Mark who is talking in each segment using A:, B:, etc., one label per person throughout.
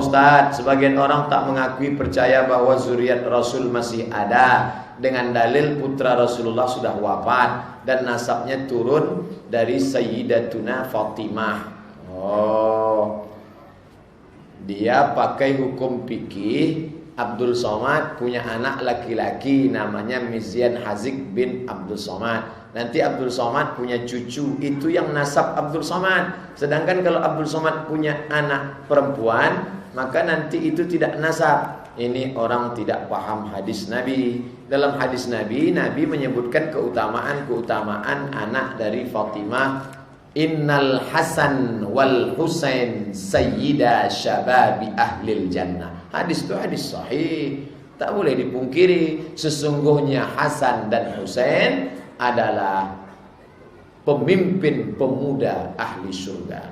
A: Ustadz, sebagian orang tak mengakui percaya bahwa zuriat Rasul masih ada dengan dalil putra Rasulullah sudah wafat dan nasabnya turun dari Sayyidatuna Fatimah. Oh, dia pakai hukum fikih. Abdul Somad punya anak laki-laki namanya Mizyan Hazik bin Abdul Somad. Nanti Abdul Somad punya cucu, itu yang nasab Abdul Somad. Sedangkan kalau Abdul Somad punya anak perempuan, maka nanti itu tidak nasab. Ini orang tidak paham hadis Nabi. Dalam hadis Nabi, Nabi menyebutkan keutamaan anak dari Fatimah. Innal Hasan wal Husain sayyida syababi ahlil jannah. Hadis itu hadis sahih, tak boleh dipungkiri. Sesungguhnya Hasan dan Husain adalah pemimpin pemuda ahli surga.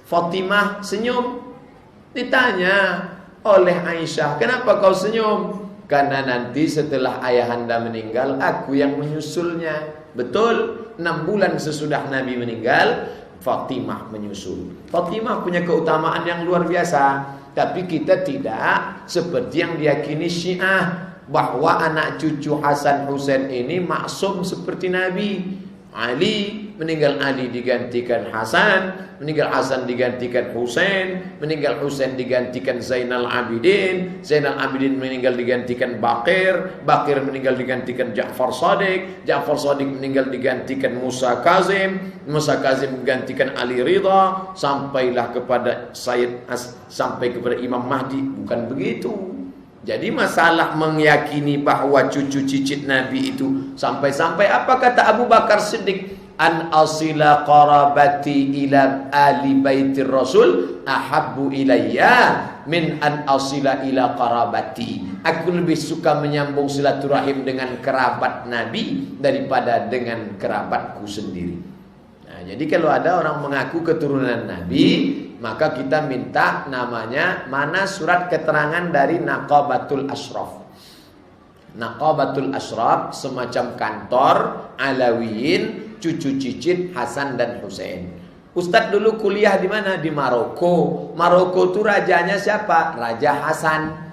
A: Fatimah senyum. Ditanya oleh Aisyah, kenapa kau senyum? Karena nanti setelah ayahanda meninggal, aku yang menyusulnya. Betul, 6 bulan sesudah Nabi meninggal, Fatimah menyusul. Fatimah punya keutamaan yang luar biasa. Tapi kita tidak seperti yang diyakini Syiah, bahwa anak cucu Hasan Husain ini maksum seperti Nabi. Ali, meninggal Ali digantikan Hasan, meninggal Hasan digantikan Husain, meninggal Husain digantikan Zainal Abidin, Zainal Abidin meninggal digantikan Baqir, Baqir meninggal digantikan Ja'far Shadiq, Ja'far Shadiq meninggal digantikan Musa Kazim, Musa Kazim menggantikan Ali Ridha, sampailah kepada sampai kepada Imam Mahdi. Bukan begitu. Jadi masalah meyakini bahwa cucu cicit Nabi itu sampai-sampai apa kata Abu Bakar Siddiq, an asila qarabati ila ali baitir rasul ahabbu ilayya min an asila ila qarabati. Aku lebih suka menyambung silaturahim dengan kerabat Nabi daripada dengan kerabatku sendiri. Nah, jadi kalau ada orang mengaku keturunan Nabi, maka kita minta namanya, mana surat keterangan dari Naqabatul Ashraf. Naqabatul Ashraf semacam kantor Alawiyin, cucu cicit Hasan dan Husain. Ustadz dulu kuliah di mana? Di Maroko. Maroko itu rajanya siapa? Raja Hasan.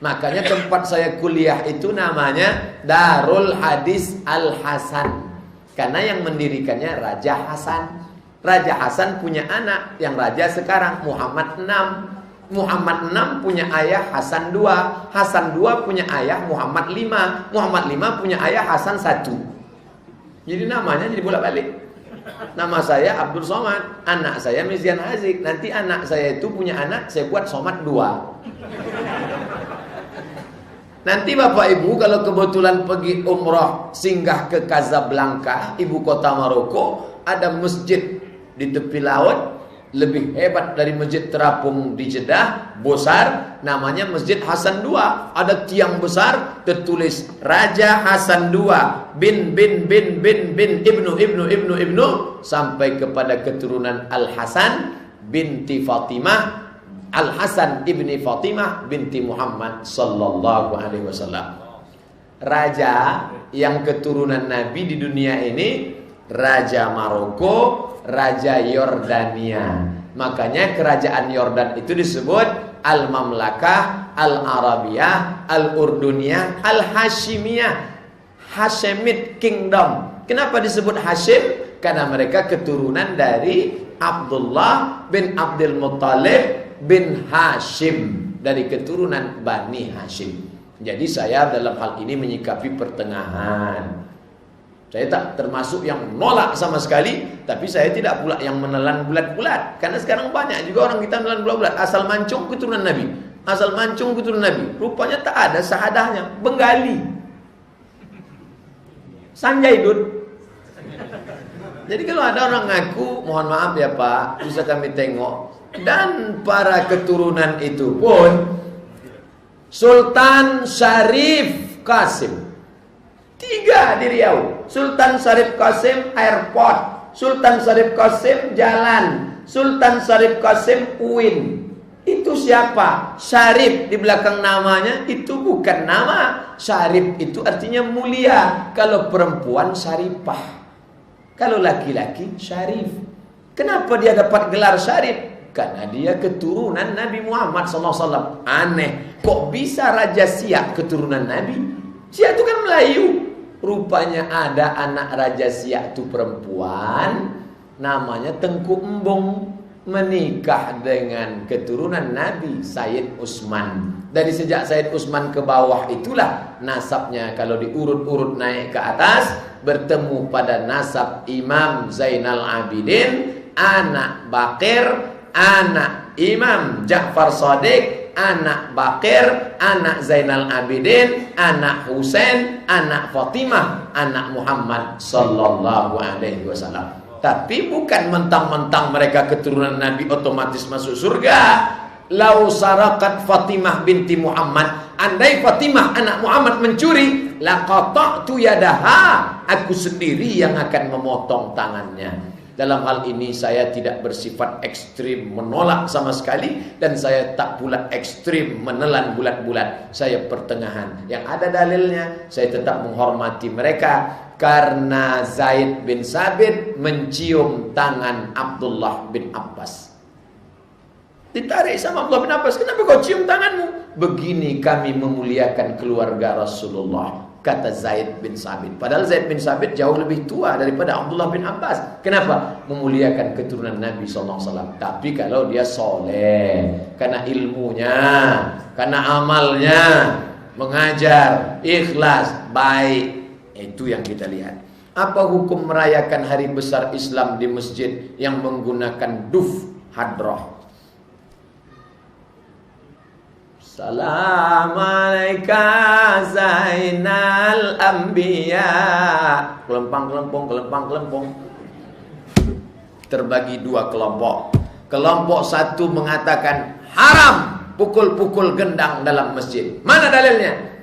A: Makanya tempat saya kuliah itu namanya Darul Hadis Al Hasan, karena yang mendirikannya Raja Hasan. Raja Hasan punya anak yang raja sekarang Muhammad VI. Muhammad VI punya ayah Hasan II. Hasan II punya ayah Muhammad V. Muhammad V punya ayah Hasan I. Jadi namanya jadi bolak-balik. Nama saya Abdul Somad, anak saya Mizyan Hazik. Nanti anak saya itu punya anak, saya buat Somad II. Nanti Bapak Ibu kalau kebetulan pergi umrah singgah ke Casablanca, ibu kota Maroko, ada masjid di tepi laut lebih hebat dari masjid terapung di Jeddah, besar, namanya Masjid Hasan II. Ada tiang besar tertulis Raja Hasan II bin ibnu sampai kepada keturunan Al Hasan binti Fatimah, Al Hasan ibni Fatimah binti Muhammad sallallahu alaihi wasallam. Raja yang keturunan Nabi di dunia ini Raja Maroko, Raja Yordania. Makanya kerajaan Yordan itu disebut Al-Mamlakah, Al-Arabiyah, Al-Urduniyah, Al-Hashimiyah, Hashemite Kingdom. Kenapa disebut Hashim? Karena mereka keturunan dari Abdullah bin Abdul Muttalib bin Hashim, dari keturunan Bani Hashim. Jadi saya dalam hal ini menyikapi pertengahan. Saya tak termasuk yang nolak sama sekali, tapi saya tidak pula yang menelan bulat-bulat. Karena sekarang banyak juga orang kita menelan bulat-bulat. Asal mancung keturunan Nabi, asal mancung keturunan Nabi. Rupanya tak ada sahadahnya. Bengali, Sanjay Dut. Jadi kalau ada orang ngaku, mohon maaf ya Pak, bisa kami tengok. Dan para keturunan itu pun Sultan Syarif Qasim, 3 di Riau. Sultan Syarif Qasim airport, Sultan Syarif Qasim jalan, Sultan Syarif Qasim UIN. Itu siapa? Syarif di belakang namanya itu bukan nama. Syarif itu artinya mulia. Kalau perempuan Syarifah, kalau laki-laki Syarif. Kenapa dia dapat gelar Syarif? Karena dia keturunan Nabi Muhammad SAW. Aneh, kok bisa Raja Siak keturunan Nabi? Siak itu kan Melayu. Rupanya ada anak Raja Siak itu perempuan, namanya Tengku Embong, menikah dengan keturunan Nabi Sayyid Utsman. Dari sejak Sayyid Utsman ke bawah itulah nasabnya, kalau diurut-urut naik ke atas, bertemu pada nasab Imam Zainal Abidin, anak Bakir, anak Imam Ja'far Shadiq, anak Bakir, anak Zainal Abidin, anak Husain, anak Fatimah, anak Muhammad sallallahu alaihi wasallam. Tapi bukan mentang-mentang mereka keturunan Nabi otomatis masuk surga. Lau sarakat Fatimah binti Muhammad, andai Fatimah anak Muhammad mencuri, laqata'tu yadaha, aku sendiri yang akan memotong tangannya. Dalam hal ini saya tidak bersifat ekstrim menolak sama sekali, dan saya tak pula ekstrim menelan bulat-bulat. Saya pertengahan. Yang ada dalilnya, saya tetap menghormati mereka. Karena Zaid bin Sabit mencium tangan Abdullah bin Abbas. Ditarik sama Abdullah bin Abbas, kenapa kau cium tanganmu? Begini kami memuliakan keluarga Rasulullah, kata Zaid bin Sabit. Padahal Zaid bin Sabit jauh lebih tua daripada Abdullah bin Abbas. Kenapa? Memuliakan keturunan Nabi SAW. Tapi kalau dia soleh, karena ilmunya, karena amalnya, mengajar, ikhlas, baik, itu yang kita lihat. Apa hukum merayakan hari besar Islam di masjid yang menggunakan duf hadrah? Assalamualaikum Zainal Anbiya. Kelempang. Terbagi dua kelompok. Kelompok satu mengatakan haram pukul-pukul gendang dalam masjid. Mana dalilnya?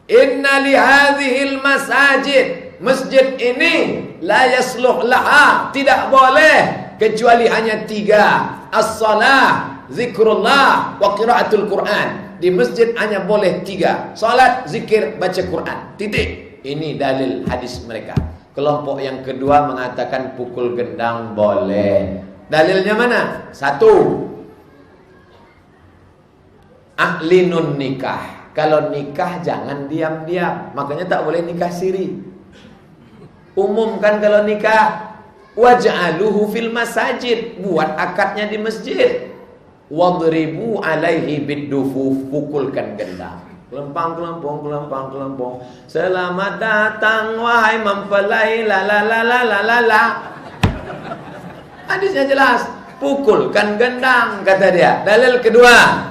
A: Inna li hadhil masajid, masjid ini la yasluh laha, tidak boleh kecuali hanya tiga: as-salah, zikrullah, wa qiraatul Quran. Di masjid hanya boleh tiga: salat, zikir, baca Quran. Titik. Ini dalil hadis mereka. Kelompok yang kedua mengatakan pukul gendang boleh. Dalilnya mana? Satu, ahlinun nikah. Kalau nikah jangan diam-diam. Makanya tak boleh nikah siri. Umumkan kalau nikah. Waj'aluhu fil masajid. Buat akadnya di masjid. Wadribu alaihi biddufuf, pukulkan gendang. Kelempang. Selamat datang wahai mempelai la la la la la la la. Hadisnya jelas, pukulkan gendang kata dia. Dalil kedua,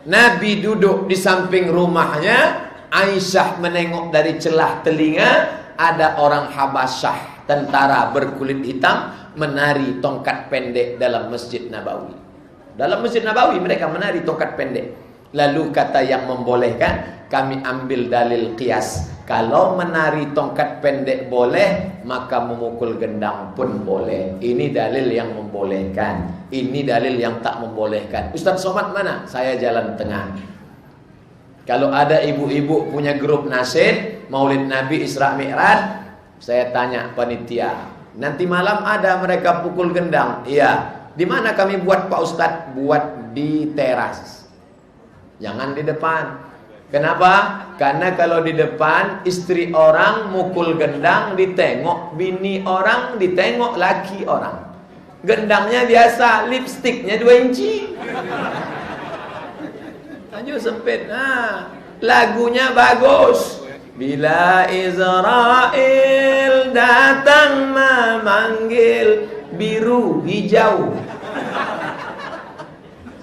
A: Nabi duduk di samping rumahnya, Aisyah menengok dari celah telinga, ada orang Habasyah, tentara berkulit hitam, menari tongkat pendek dalam Masjid Nabawi. Dalam Masjid Nabawi mereka menari tongkat pendek. Lalu kata yang membolehkan, kami ambil dalil qiyas. Kalau menari tongkat pendek boleh, maka memukul gendang pun boleh. Ini dalil yang membolehkan. Ini dalil yang tak membolehkan. Ustaz Somad mana? Saya jalan tengah. Kalau ada ibu-ibu punya grup nasyid Maulid Nabi Isra Mi'raj, saya tanya panitia, nanti malam ada mereka pukul gendang? Iya. Di mana kami buat Pak Ustadz? Buat di teras. Jangan di depan. Kenapa? Karena kalau di depan istri orang mukul gendang ditengok bini orang, ditengok laki orang. Gendangnya biasa, lipstiknya 2 inci. Aja sempit. Nah, lagunya bagus. Bila Israel datang memanggil biru hijau.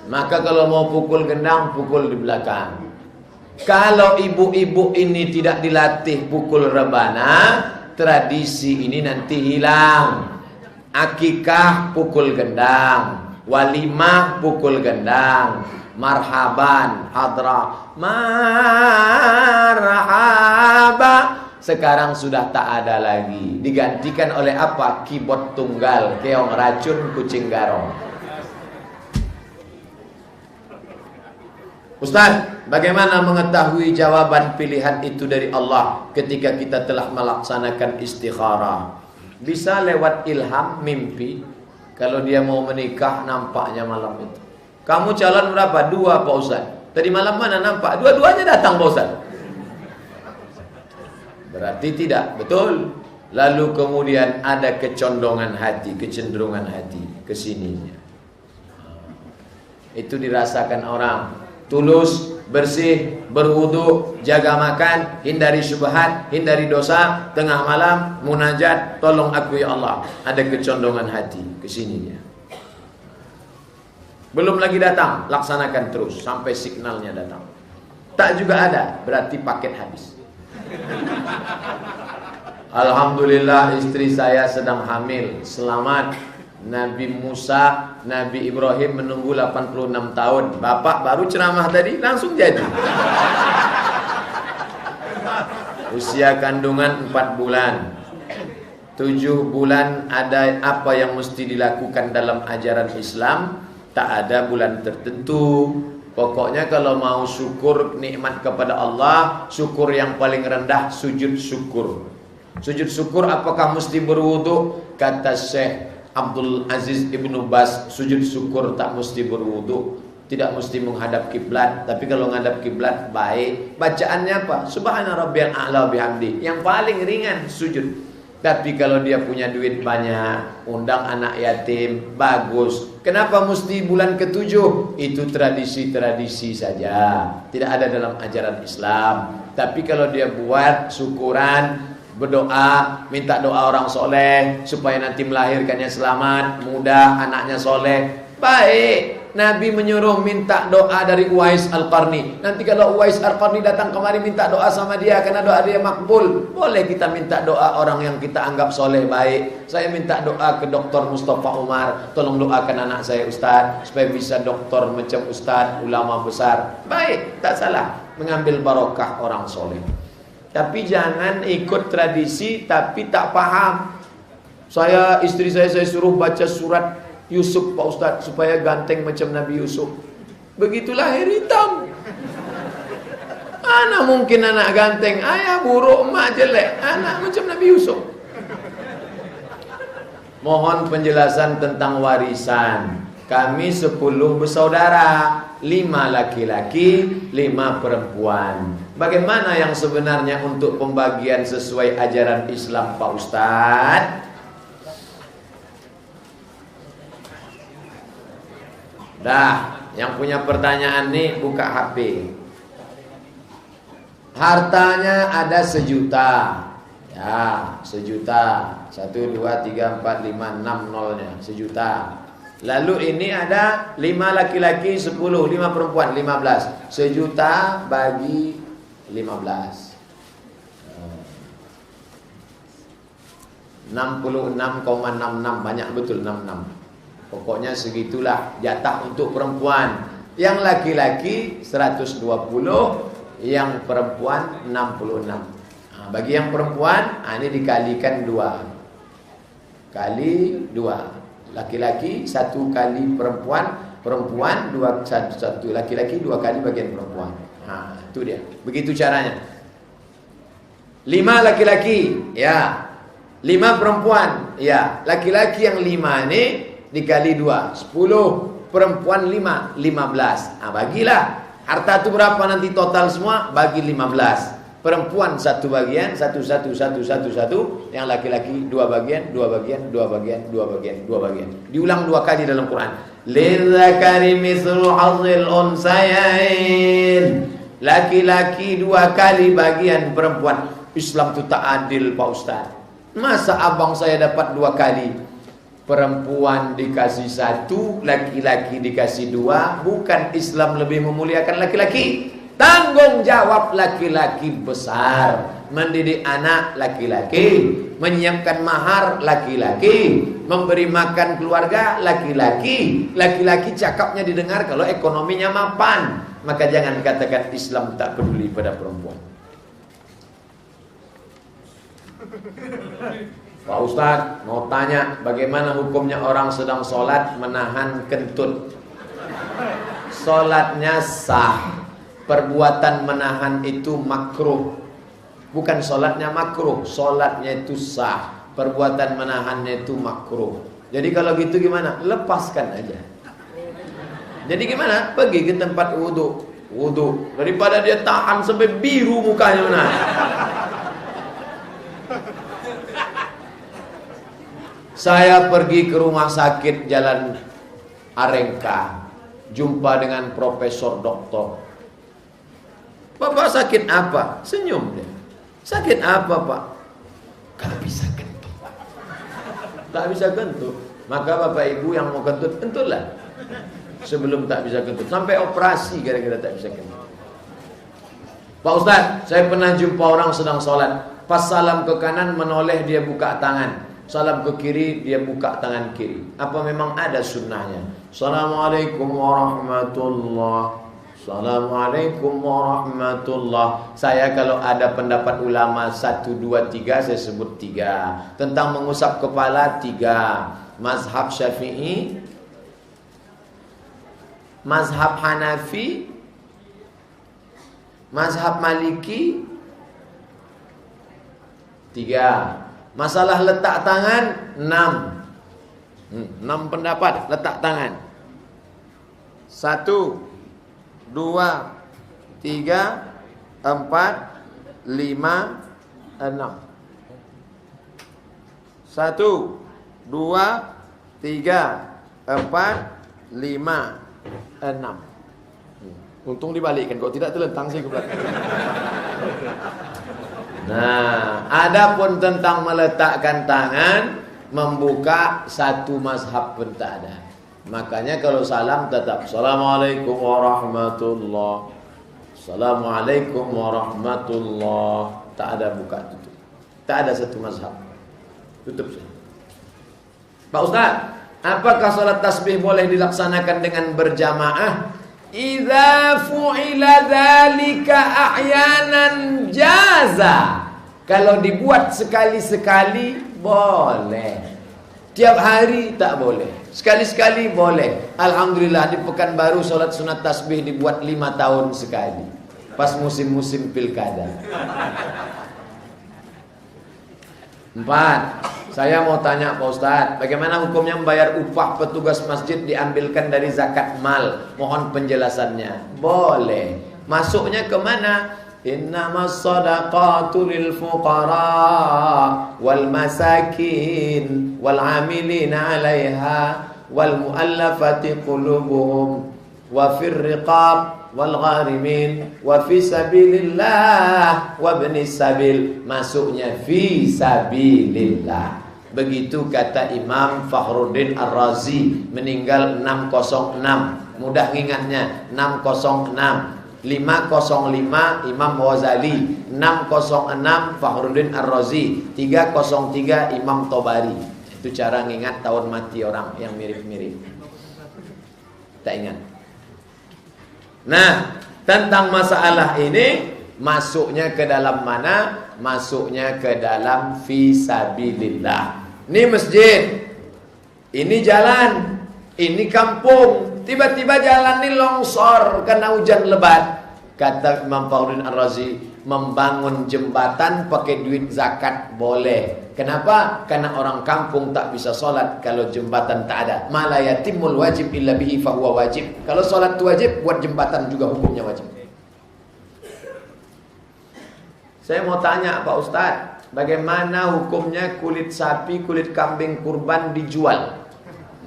A: Maka kalau mau pukul gendang, pukul di belakang. Kalau ibu-ibu ini tidak dilatih pukul rebana, tradisi ini nanti hilang. Akikah pukul gendang, walimah pukul gendang, marhaban, hadrah, marhaba. Sekarang sudah tak ada lagi. Digantikan oleh apa? Keyboard tunggal, keong racun, kucing garong. Ustaz, bagaimana mengetahui jawaban pilihan itu dari Allah ketika kita telah melaksanakan istikharah? Bisa lewat ilham, mimpi. Kalau dia mau menikah nampaknya malam itu. Kamu calon berapa? 2 Pak Ustaz. Tadi malam mana nampak? Dua-duanya datang Pak Ustaz. Berarti tidak, betul. Lalu kemudian ada kecondongan hati, kecenderungan hati ke sininya. Itu dirasakan orang. Tulus, bersih, berwudu, jaga makan, hindari syubhat, hindari dosa, tengah malam munajat, tolong aku ya Allah. Ada kecondongan hati ke sininya. Belum lagi datang, laksanakan terus sampai signalnya datang. Tak juga ada, berarti paket habis. Alhamdulillah istri saya sedang hamil. Selamat. Nabi Musa, Nabi Ibrahim menunggu 86 tahun. Bapak baru ceramah tadi langsung jadi. Usia kandungan 4 bulan. 7 bulan ada apa yang mesti dilakukan dalam ajaran Islam? Tak ada bulan tertentu. Pokoknya kalau mau syukur nikmat kepada Allah, syukur yang paling rendah sujud syukur. Sujud syukur apakah mesti berwudu? Kata Syekh Abdul Aziz Ibnu Bas, sujud syukur tak mesti berwudu, tidak mesti menghadap kiblat. Tapi kalau menghadap kiblat baik. Bacaannya apa? Subhana rabbiyal a'la bihamdi. Yang paling ringan sujud. Tapi kalau dia punya duit banyak, undang anak yatim, bagus. Kenapa mesti bulan ke-7? Itu tradisi-tradisi saja, tidak ada dalam ajaran Islam. Tapi kalau dia buat syukuran, berdoa, minta doa orang soleh supaya nanti melahirkannya selamat, mudah, anaknya soleh, baik. Nabi menyuruh minta doa dari Uwais Al-Qarni. Nanti kalau Uwais Al-Qarni datang kemari minta doa sama dia karena doa dia makbul, boleh kita minta doa orang yang kita anggap soleh baik. Saya minta doa ke Dr. Mustafa Umar, tolong doakan anak saya Ustaz supaya bisa doktor macam Ustaz, ulama besar. Baik, tak salah mengambil barokah orang soleh. Tapi jangan ikut tradisi tapi tak paham. Istri saya suruh baca surat Yusuf Pak Ustaz supaya ganteng macam Nabi Yusuf. Begitu lahir hitam. Mana mungkin anak ganteng, ayah buruk, emak jelek, anak macam Nabi Yusuf. Mohon penjelasan tentang warisan. Kami 10 bersaudara, 5 laki-laki, 5 perempuan. Bagaimana yang sebenarnya untuk pembagian sesuai ajaran Islam Pak Ustadz? Dah, yang punya pertanyaan nih buka HP. Hartanya ada 1 juta. Ya, 1 juta. 1, 2, 3, 4, 5, 6 nolnya 1 juta. Lalu ini ada 5 laki-laki, 10, 5 perempuan, 15. 1 juta bagi 15. 66,66, banyak betul 66. Pokoknya segitulah jatah untuk perempuan. Yang laki-laki 120, yang perempuan 66. Nah, bagi yang perempuan, ini dikalikan 2. Kali 2. Laki-laki 1 kali perempuan, perempuan 2 1 laki-laki 2 kali bagian perempuan. Nah, itu dia. Begitu caranya. 5 laki-laki, ya. 5 perempuan, ya. Laki-laki yang 5 ini dikali 2, 10, perempuan 5, 15. Nah, bagilah. Harta itu berapa nanti total semua? Bagi 15. Perempuan 1 bagian, 1, 1, 1, 1, 1. Yang laki-laki 2 bagian, 2 bagian, 2 bagian, 2 bagian, 2 bagian. Diulang 2 kali dalam Quran. Lidzakari mithlu hazzil unsayain. Laki-laki 2 kali bagian perempuan. Islam itu tak adil Pak Ustaz. Masa abang saya dapat 2 kali? Perempuan dikasih 1, laki-laki dikasih 2. Bukan Islam lebih memuliakan laki-laki? Tanggung jawab laki-laki besar. Mendidik anak laki-laki, menyiapkan mahar laki-laki, memberi makan keluarga laki-laki. Laki-laki cakapnya didengar kalau ekonominya mapan. Maka jangan katakan Islam tak peduli pada perempuan. Pak Ustadz mau tanya, bagaimana hukumnya orang sedang sholat menahan kentut? Sholatnya sah. Perbuatan menahan itu makruh. Bukan sholatnya makruh, sholatnya itu sah. Perbuatan menahannya itu makruh. Jadi kalau gitu gimana? Lepaskan aja. Jadi gimana? Pergi ke tempat wudu. Daripada dia tahan sampai biru mukanya mana. Saya pergi ke rumah sakit Jalan Arengka, jumpa dengan profesor doktor. Bapak sakit apa? Senyum dia. Sakit apa, Pak? Gak bisa kentut. Tak bisa kentut. Maka Bapak Ibu yang mau kentut, kentutlah. Sebelum tak bisa kentut. Sampai operasi gara-gara tak bisa kentut. Pak Ustaz, saya pernah jumpa orang sedang sholat. Pas salam ke kanan menoleh dia buka tangan. Salam ke kiri dia buka tangan kiri. Apa memang ada sunnahnya? Assalamualaikum warahmatullahi. Assalamualaikum warahmatullah. Saya kalau ada pendapat ulama 1, 2, 3 saya sebut 3. Tentang mengusap kepala 3. Mazhab Syafi'i, mazhab Hanafi, mazhab Maliki 3. Masalah letak tangan 6. 6 pendapat letak tangan. 1, 2, 3, 4, 5, 6. 1, 2, 3, 4, 5, 6. Untung dibalikkan, kalau tidak terlentang sih ke belakang. Nah, adapun tentang meletakkan tangan, membuka satu mazhab pun tak ada. Makanya kalau salam tetap Assalamualaikum warahmatullah. Assalamualaikum warahmatullah. Tak ada buka tutup. Tak ada satu mazhab. Tutup saja. Pak Ustaz, apakah salat tasbih boleh dilaksanakan dengan berjamaah? Idza fu'ila dzalika ahyanan jaza. Kalau dibuat sekali-sekali boleh. Tiap hari tak boleh. Sekali-sekali boleh. Alhamdulillah di Pekanbaru salat sunat tasbih dibuat 5 tahun sekali. Pas musim-musim pilkada. 4. Saya mau tanya Pak Ustaz, bagaimana hukumnya membayar upah petugas masjid diambilkan dari zakat mal? Mohon penjelasannya. Boleh. Masuknya ke mana? Innamas shadaqatu lil fuqara wal masakin wal amilina 'alaiha wal muallafati qulubuhum wa fir riqab wal gharimin wa fi sabilillah wa ibnis sabil. Masuknya fi sabilillah. Begitu kata Imam Fakhruddin Ar-Razi, meninggal 606. Mudah ingatnya, 606. 505 Imam Ghazali, 606 Fakhruddin Ar-Razi, 303 Imam Tobari. Itu cara ngingat tahun mati orang yang mirip-mirip. Tak ingat. Nah, tentang masalah ini masuknya ke dalam mana? Masuknya ke dalam fisabilillah. Ini masjid, ini jalan, ini kampung. Tiba-tiba jalan ini longsor karena hujan lebat. Kata Imam Fakhruddin Ar-Razi, membangun jembatan pakai duit zakat boleh. Kenapa? Karena orang kampung tak bisa sholat kalau jembatan tak ada. Ma la yatimul wajib illa bihi fahuwa wajib. Kalau sholat itu wajib, buat jembatan juga hukumnya wajib. Saya mau tanya Pak Ustadz, bagaimana hukumnya kulit sapi, kulit kambing kurban dijual?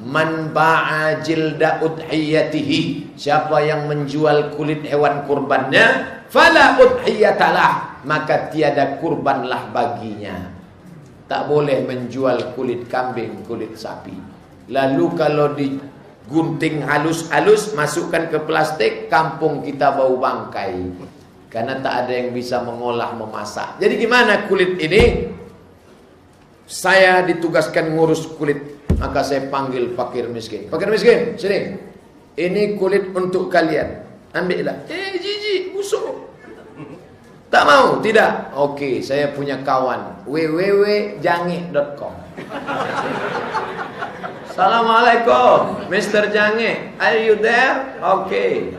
A: Man ba'a jilda udhiyatihi, siapa yang menjual kulit hewan kurbannya, fala udhiyatalah, maka tiada kurbanlah baginya. Tak boleh menjual kulit kambing, kulit sapi. Lalu kalau digunting halus-halus, masukkan ke plastik, kampung kita bau bangkai. Karena tak ada yang bisa mengolah, memasak. Jadi gimana kulit ini? Saya ditugaskan ngurus kulit, maka saya panggil fakir miskin. Fakir miskin, sini. Ini kulit untuk kalian. Ambillah. Jijik, busuk. Tak mau? Tidak. Oke, saya punya kawan. www.jange.com. Assalamualaikum, Mr. Jange. Are you there? Oke.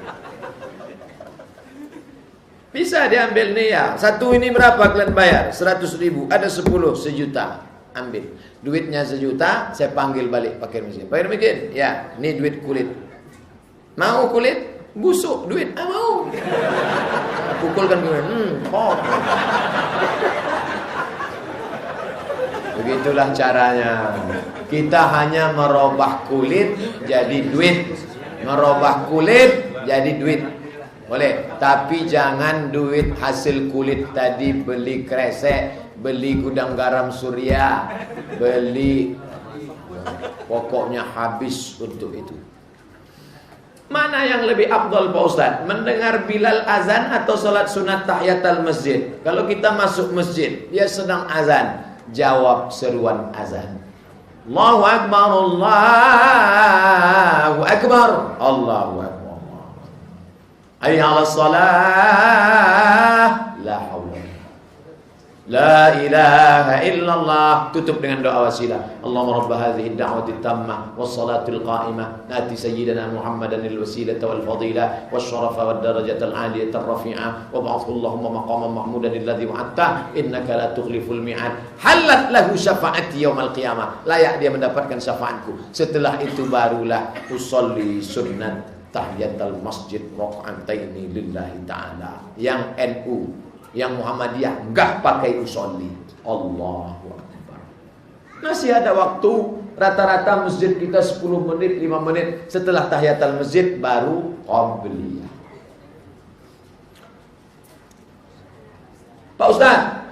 A: Bisa diambil nih ya. Satu ini berapa kalian bayar? 100.000. Ada 10, 1 juta. ambil. Duitnya 1 juta, saya panggil balik fakir miskin. Fakir miskin, ya, ini duit kulit. Mau kulit? Busuk duit, mau. Pukulkan kulit. Begitulah caranya. Kita hanya merubah kulit jadi duit. Merubah kulit jadi duit. Boleh, tapi jangan duit hasil kulit tadi beli kresek, beli gudang garam Surya, beli, pokoknya habis untuk itu. Mana yang lebih afdal Pak Ustaz? Mendengar Bilal azan atau salat sunat tahiyatul masjid? Kalau kita masuk masjid, dia sedang azan, jawab seruan azan. Allahu Akbar, Allahu Akbar, Allahu Akbar. Hayya 'alas shalah, la haula la ilaha illallah. Tutup dengan doa wasilah. Allahumma rabb hadhihi ad-da'wati at-tammah was-salatil qa'imah ati sayyidina Muhammadan al-wasilata wal fadilah wasyarafa wad darajata al-'aliyata ar-rafi'ah wa ba'athu Allahumma maqaman mahmudan alladhi wa'adta innaka la tukhliful mi'ad. Halat lahu syafa'ati yaumil qiyamah. Layak dia mendapatkan syafaatku. Setelah itu barulah usolli sunnat tahiyatul masjid raka'ataini lillahi ta'ala. Yang NU, yang Muhammadiyah enggak pakai usolli. Allahu Akbar. Masih ada waktu. Rata-rata masjid kita 10 menit, 5 menit setelah tahiyatul masjid baru qabliyah. Pak Ustaz,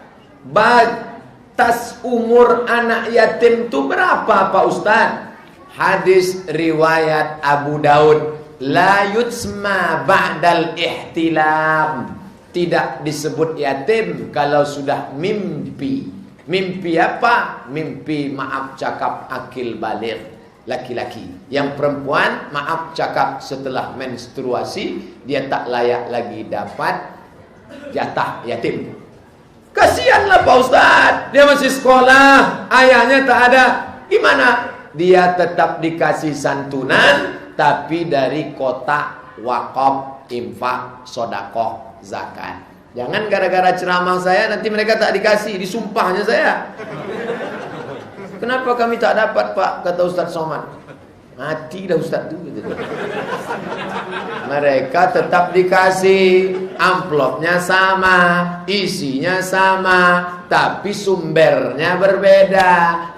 A: batas umur anak yatim itu berapa Pak Ustaz? Hadis riwayat Abu Daud, la yutsma ba'dal ihtilam. Tidak disebut yatim kalau sudah mimpi. Mimpi apa? Mimpi maaf cakap akil baligh, laki-laki. Yang perempuan maaf cakap setelah menstruasi, dia tak layak lagi dapat jatah yatim. Kasihanlah Pak Ustaz, dia masih sekolah, ayahnya tak ada. Gimana? Dia tetap dikasih santunan, tapi dari kotak wakaf, infak, sodakoh, zakat. Jangan gara-gara ceramah saya nanti mereka tak dikasih, disumpahnya saya. Kenapa kami tak dapat Pak, kata Ustaz Somad. Mati dah Ustaz tu. Mereka tetap dikasih, amplopnya sama, isinya sama, tapi sumbernya berbeda.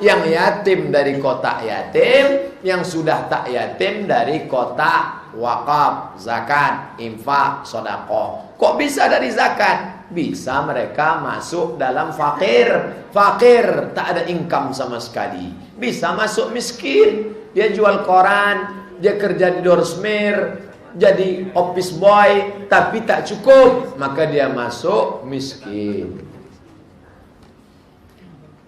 A: Yang yatim dari kotak yatim, yang sudah tak yatim dari kotak wakaf, zakat, infak, sedekah. Kok bisa dari zakat? Bisa mereka masuk dalam fakir. Fakir tak ada income sama sekali. Bisa masuk miskin. Dia jual koran, dia kerja di Dorsmir, jadi office boy, tapi tak cukup, maka dia masuk miskin.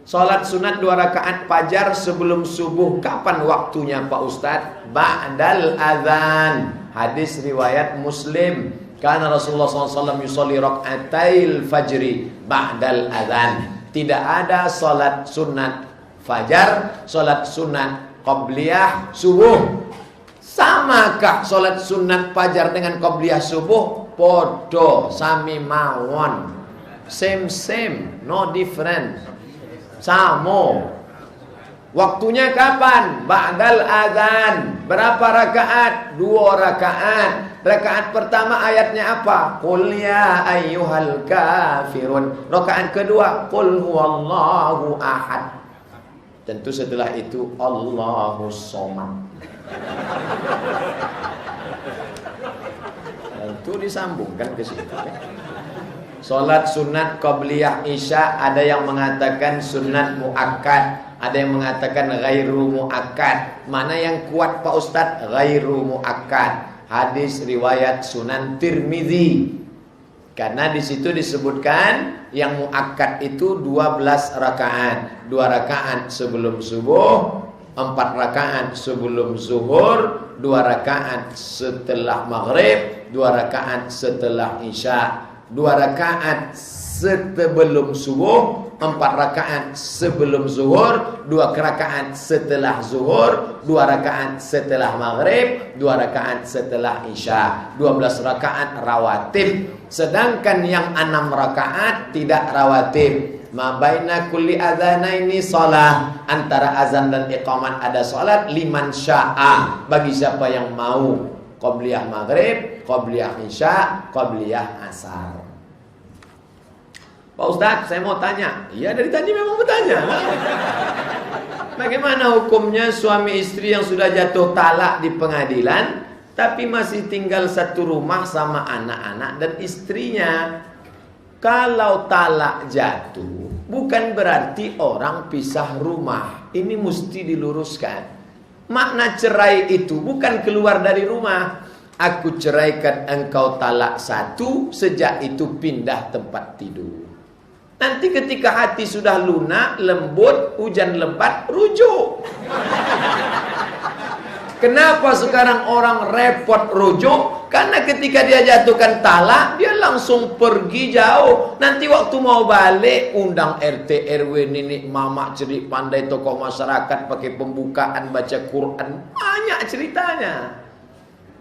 A: Salat sunat 2 rakaat fajar sebelum subuh, kapan waktunya Pak Ustadz? Ba'dal adzan. Hadis riwayat Muslim. Karena Rasulullah SAW yusolli raka'atail fajri ba'dal adzan. Tidak ada salat sunat fajar, salat sunat qabliyah subuh. Samakah salat sunat fajar dengan qabliyah subuh? Podo, sami mawon. Same, no different. Samo. Waktunya kapan? Ba'dal adzan. Berapa rakaat? 2 rakaat. Rakaat pertama ayatnya apa? Qul ya ayyuhal kafirun. Rakaat kedua, qul huwallahu ahad. Tentu setelah itu Allahus somad. Tentu disambungkan ke situ. Salat sunat qabliyah isya, ada yang mengatakan sunat muakkad, ada yang mengatakan ghairu muakkad. Mana yang kuat Pak Ustadz? Ghairu muakkad. Hadis riwayat Sunan Tirmidzi. Karena di situ disebutkan yang muakkad itu 12 rakaat. 2 rakaat sebelum subuh, 4 rakaat sebelum zuhur, 2 rakaat setelah maghrib, 2 rakaat setelah isya, 2 rakaat sebelum subuh, 4 rakaat sebelum zuhur, 2 rakaat setelah zuhur, 2 rakaat setelah maghrib, 2 rakaat setelah isya. 12 rakaat rawatib. Sedangkan yang 6 rakaat tidak rawatib. Ma baina kulli adzanaini shalah. Antara azan dan iqamat ada salat. Liman sya'a, bagi siapa yang mau. Qabliyah maghrib, qabliyah isya, qabliyah asar. Pak Ustadz, saya mau tanya. Iya, dari tadi memang bertanya. Bagaimana hukumnya suami istri yang sudah jatuh talak di pengadilan, tapi masih tinggal satu rumah sama anak-anak dan istrinya? Kalau talak jatuh, bukan berarti orang pisah rumah. Ini mesti diluruskan. Makna cerai itu bukan keluar dari rumah. Aku ceraikan engkau talak satu, sejak itu pindah tempat tidur. Nanti ketika hati sudah lunak, lembut, hujan lebat, rujuk. Kenapa sekarang orang repot rujuk? Karena ketika dia jatuhkan talak, dia langsung pergi jauh. Nanti waktu mau balik, undang RT, RW, nenek, mama, cerik, pandai, tokoh masyarakat, pakai pembukaan, baca Quran. Banyak ceritanya.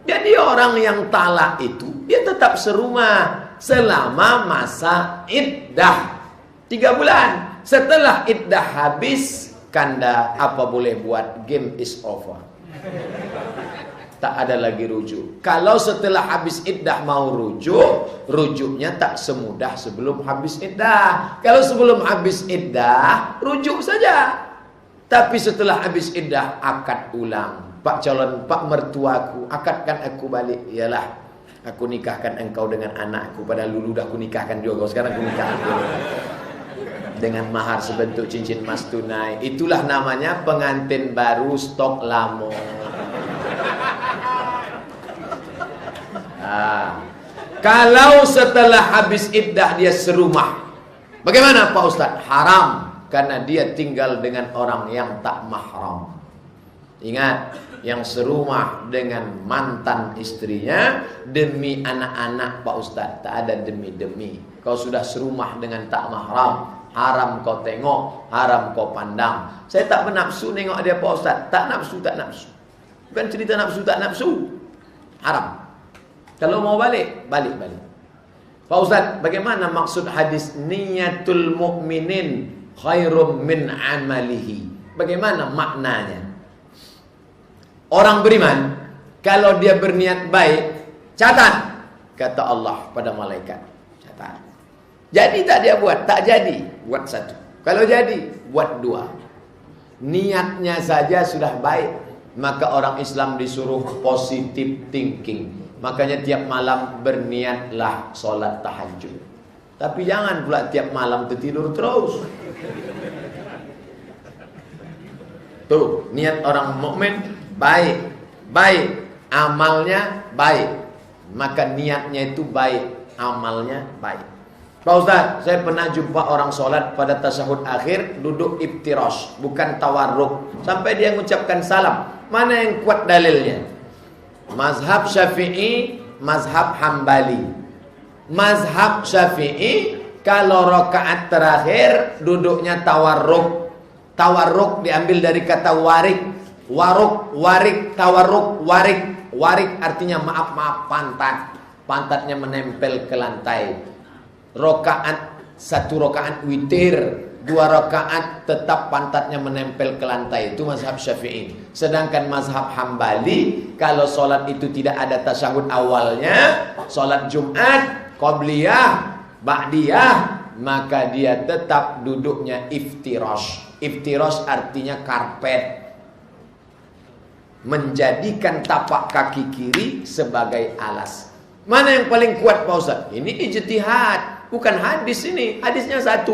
A: Jadi orang yang talak itu, dia tetap serumah selama masa iddah 3 bulan. Setelah iddah habis, kanda apa boleh buat, game is over. Tak ada lagi rujuk. Kalau setelah habis iddah mau rujuk, rujuknya tak semudah sebelum habis iddah. Kalau sebelum habis iddah, rujuk saja. Tapi setelah habis iddah, akad ulang. Pak calon, pak mertuaku, akadkan aku balik. Iyalah, aku nikahkan engkau dengan anakku. Padahal dulu dah aku nikahkan juga. Sekarang aku nikahkan dulu dengan mahar sebentuk cincin emas tunai. Itulah namanya pengantin baru stok lamo. Kalau setelah habis iddah dia serumah, bagaimana Pak Ustadz? Haram, karena dia tinggal dengan orang yang tak mahram. Ingat, yang serumah dengan mantan istrinya demi anak-anak Pak Ustadz, tak ada demi-demi. Kau sudah serumah dengan tak mahram, haram kau tengok, haram kau pandang. Saya tak bernafsu nengok dia Pak Ustadz. Tak nafsu, tak nafsu. Bukan cerita nafsu, tak nafsu. Haram. Kalau mau balik, balik. Pak Ustadz, bagaimana maksud hadis niyatul mu'minin khairum min amalihi? Bagaimana maknanya? Orang beriman, kalau dia berniat baik, catat, kata Allah pada malaikat, catat. Jadi tak dia buat, tak jadi, buat 1. Kalau jadi, buat 2. Niatnya saja sudah baik, maka orang Islam disuruh positive thinking. Makanya tiap malam berniatlah sholat tahajud. Tapi jangan pula tiap malam tertidur terus. Tuh, niat orang mukmin baik, amalnya baik, maka niatnya itu baik, amalnya baik. Pak Ustadz, saya pernah jumpa orang sholat pada tasyahud akhir duduk iftirash, bukan tawarruk, sampai dia mengucapkan salam. Mana yang kuat dalilnya? Mazhab Syafi'i, mazhab Hambali. Mazhab Syafi'i, kalau rakaat terakhir duduknya tawarruk. Tawarruk diambil dari kata warik. Waruk, warik, tawarruk, warik. Warik artinya maaf, pantat. Pantatnya menempel ke lantai. Satu rakaat witir, 2 rakaat tetap pantatnya menempel ke lantai. Itu mazhab Syafi'i. Sedangkan mazhab Hambali, kalau sholat itu tidak ada tasyahud awalnya, sholat Jumat, qabliyah, ba'diyah, maka dia tetap duduknya iftirash. Iftirash artinya karpet. Menjadikan tapak kaki kiri sebagai alas. Mana yang paling kuat Pak Ustaz? Ini ijtihad, bukan hadis ini. Hadisnya 1,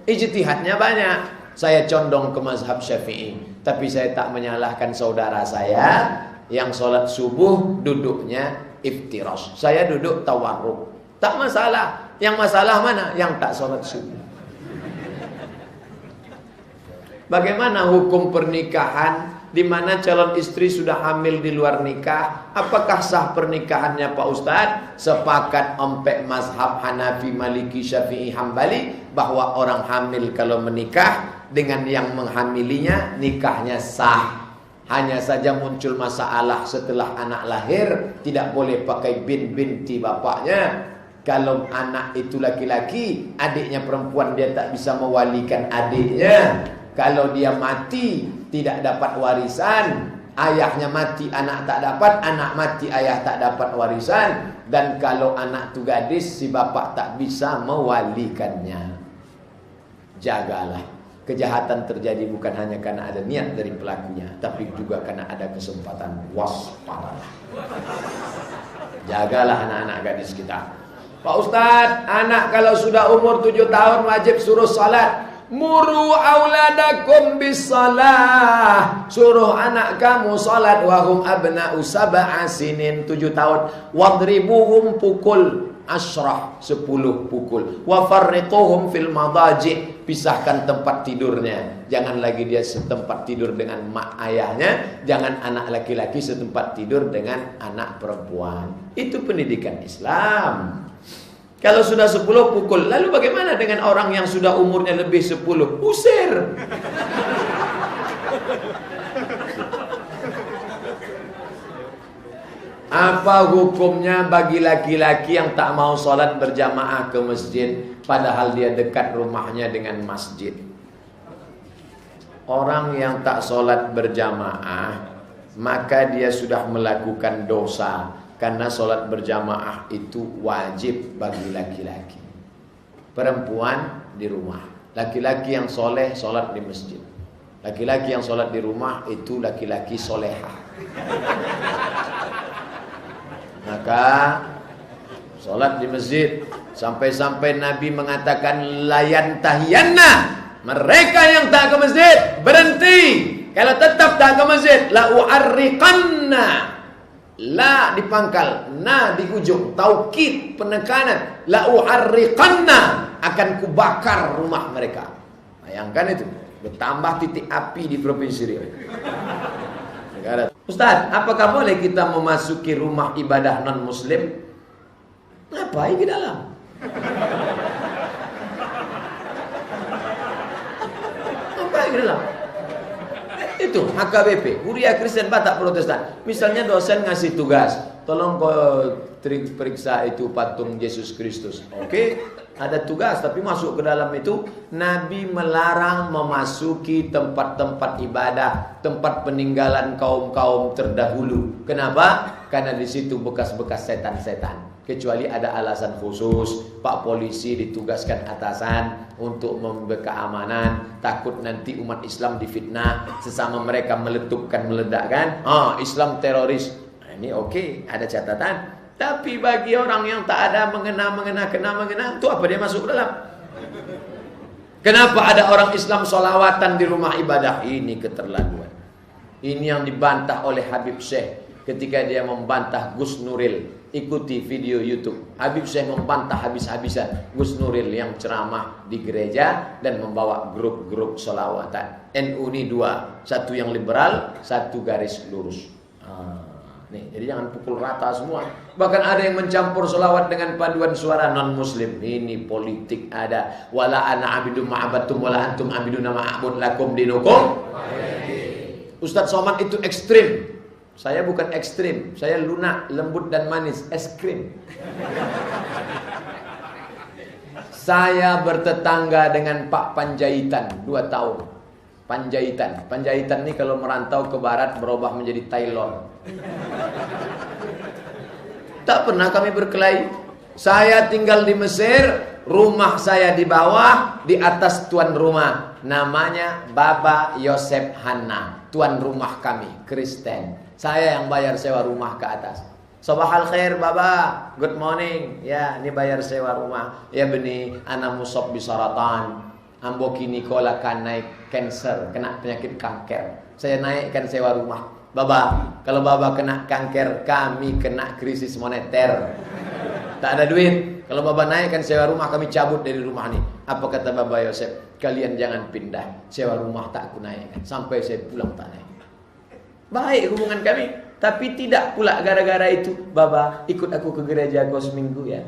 A: ijtihadnya banyak. Saya condong ke mazhab Syafi'i. Tapi saya tak menyalahkan saudara saya yang sholat subuh duduknya iftirash. Saya duduk tawarruk. Tak masalah. Yang masalah mana? Yang tak sholat subuh. Bagaimana hukum pernikahan di mana calon istri sudah hamil di luar nikah? Apakah sah pernikahannya Pak Ustadz? Sepakat ompek mazhab Hanafi, Maliki, Syafi'i, Hambali bahwa orang hamil kalau menikah dengan yang menghamilinya, nikahnya sah. Hanya saja muncul masalah setelah anak lahir, tidak boleh pakai bin binti bapaknya. Kalau anak itu laki-laki, adiknya perempuan, dia tak bisa mewalikan adiknya. Kalau dia mati, tidak dapat warisan. Ayahnya mati, anak tak dapat. Anak mati, ayah tak dapat warisan. Dan kalau anak itu gadis, si bapak tak bisa mewalikannya. Jagalah. Kejahatan terjadi bukan hanya karena ada niat dari pelakunya, tapi juga karena ada kesempatan. Waspadalah. Jagalah anak-anak gadis kita. Pak Ustadz, anak kalau sudah umur 7 tahun wajib suruh salat. Muru auladakum bis salah. Suruh anak kamu salat wahum abna'u sab'a sinin, 7 tahun. Wadribuhum pukul 10 pukul. Wa farriquhum fil madaji, pisahkan tempat tidurnya. Jangan lagi dia setempat tidur dengan mak ayahnya. Jangan anak laki-laki setempat tidur dengan anak perempuan. Itu pendidikan Islam. Kalau sudah 10 pukul. Lalu bagaimana dengan orang yang sudah umurnya lebih 10? Usir. Apa hukumnya bagi laki-laki yang tak mau sholat berjamaah ke masjid, padahal dia dekat rumahnya dengan masjid? Orang yang tak sholat berjamaah, maka dia sudah melakukan dosa. Karena sholat berjamaah itu wajib bagi laki-laki. Perempuan di rumah. Laki-laki yang soleh sholat di masjid. Laki-laki yang sholat di rumah itu laki-laki soleha. Maka sholat di masjid. Sampai-sampai Nabi mengatakan layan tahiyanna. Mereka yang tak ke masjid berhenti. Kalau tetap tak ke masjid, la u'arriqanna. La dipangkal, na di ujung, taukid, penekanan. La u'arriqanna, akan kubakar rumah mereka. Bayangkan itu, bertambah titik api di Provinsi Riau. Ustaz, apakah boleh kita memasuki rumah ibadah non muslim? Ngapain ke dalam? Ngapain ke dalam? Itu HKBP, Kuliah Kristen Batak Protestan. Misalnya dosen ngasih tugas, tolong kau periksa itu patung Yesus Kristus. Oke, ada tugas, tapi masuk ke dalam itu. Nabi melarang memasuki tempat-tempat ibadah, tempat peninggalan kaum-kaum terdahulu. Kenapa? Karena di situ bekas-bekas setan-setan. Kecuali ada alasan khusus, Pak polisi ditugaskan atasan untuk memberi keamanan, takut nanti umat Islam difitnah, sesama mereka meletupkan, meledakkan. Islam teroris. Nah, ini oke, ada catatan. Tapi bagi orang yang tak ada mengena, itu apa dia masuk ke dalam? Kenapa ada orang Islam sholawatan di rumah ibadah? Ini keterlaluan. Ini yang dibantah oleh Habib Syekh ketika dia membantah Gus Nuril. Ikuti video YouTube. Habib Syekh membantah habis-habisan Gus Nuril yang ceramah di gereja dan membawa grup-grup sholawatan. NU ini dua, satu yang liberal, satu garis lurus. Nih, jadi jangan pukul rata semua. Bahkan ada yang mencampur sholawat dengan paduan suara non muslim. Ini politik ada. Wala ana abidum ma'abatum wala antum abiduna ma'abud lakum dinukum. Ustadz Somad itu ekstrim. Saya bukan ekstrim, saya lunak, lembut dan manis, es krim. Saya bertetangga dengan Pak Panjaitan 2 tahun. Panjaitan ini kalau merantau ke barat berubah menjadi Thailand. Tak pernah kami berkelahi. Saya tinggal di Mesir, rumah saya di bawah, di atas tuan rumah. Namanya Baba Yosef Hanna, tuan rumah kami, Kristen. Saya yang bayar sewa rumah ke atas. Sabahal khair Baba, good morning. Ya, ini bayar sewa rumah. Ya beni, ana musab bisaratan. Ambo kini kola kan naik cancer, kena penyakit kanker. Saya naikkan sewa rumah. Baba, kalau Baba kena kanker, kami kena krisis moneter. Tak ada duit. Kalau Baba naikkan sewa rumah, kami cabut dari rumah ini. Apa kata Baba Yosef? Kalian jangan pindah. Sewa rumah tak aku naikkan sampai saya pulang tak naik. Baik hubungan kami, tapi tidak pula gara-gara itu Baba ikut aku ke gereja kau seminggu ya.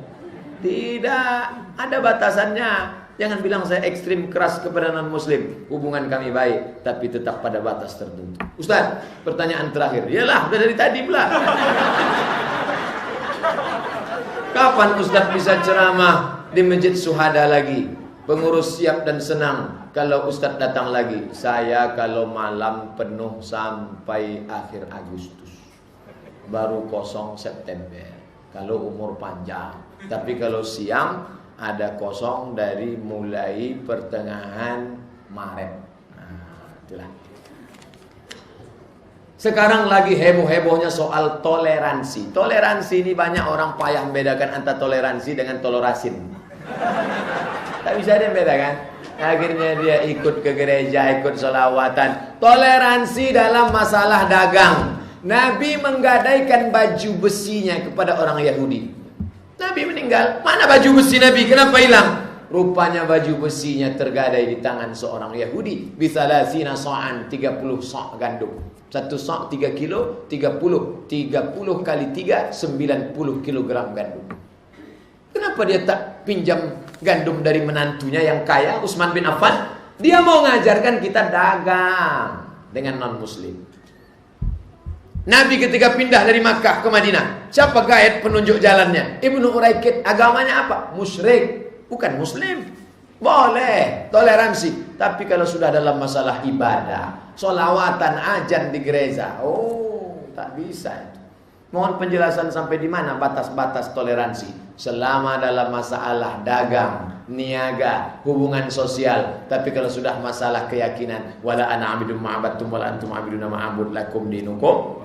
A: Tidak, ada batasannya. Jangan bilang saya ekstrim keras kepada non muslim. Hubungan kami baik, tapi tetap pada batas tertentu. Ustaz, pertanyaan terakhir. Yalah, udah dari tadi pula. Kapan Ustaz bisa ceramah di Masjid Syuhada lagi? Pengurus siap dan senang kalau Ustaz datang lagi. Saya kalau malam penuh sampai akhir Agustus, baru kosong September kalau umur panjang. Tapi kalau siang ada kosong dari mulai pertengahan Maret. Nah, itulah. Sekarang lagi heboh-hebohnya soal toleransi. Toleransi ini banyak orang payah membedakan antara toleransi dengan tolerasin. Tak bisa dia membedakan. Akhirnya dia ikut ke gereja, ikut sholawatan. Toleransi dalam masalah dagang. Nabi menggadaikan baju besinya kepada orang Yahudi. Nabi meninggal. Mana baju besi Nabi? Kenapa hilang? Rupanya baju besinya tergadai di tangan seorang Yahudi. Bisalasina so'an, 30 sok gandum. 1 sok 3 kilo, 30 kali 3, 90 kilogram gandum. Kenapa dia tak pinjam gandum dari menantunya yang kaya, Utsman bin Affan? Dia mau ngajarkan kita dagang dengan non-muslim. Nabi ketika pindah dari Makkah ke Madinah, siapa guide penunjuk jalannya? Ibnu Uraikid. Agamanya apa? Musyrik, bukan muslim. Boleh toleransi, tapi kalau sudah dalam masalah ibadah, sholawatan, ajan di gereja, oh tak bisa itu. Mohon penjelasan sampai di mana batas-batas toleransi. Selama dalam masalah dagang, niaga, hubungan sosial. Tapi kalau sudah masalah keyakinan, wala ana abidum ma'abattum wala antum abiduna ma'abud lakum dinukum.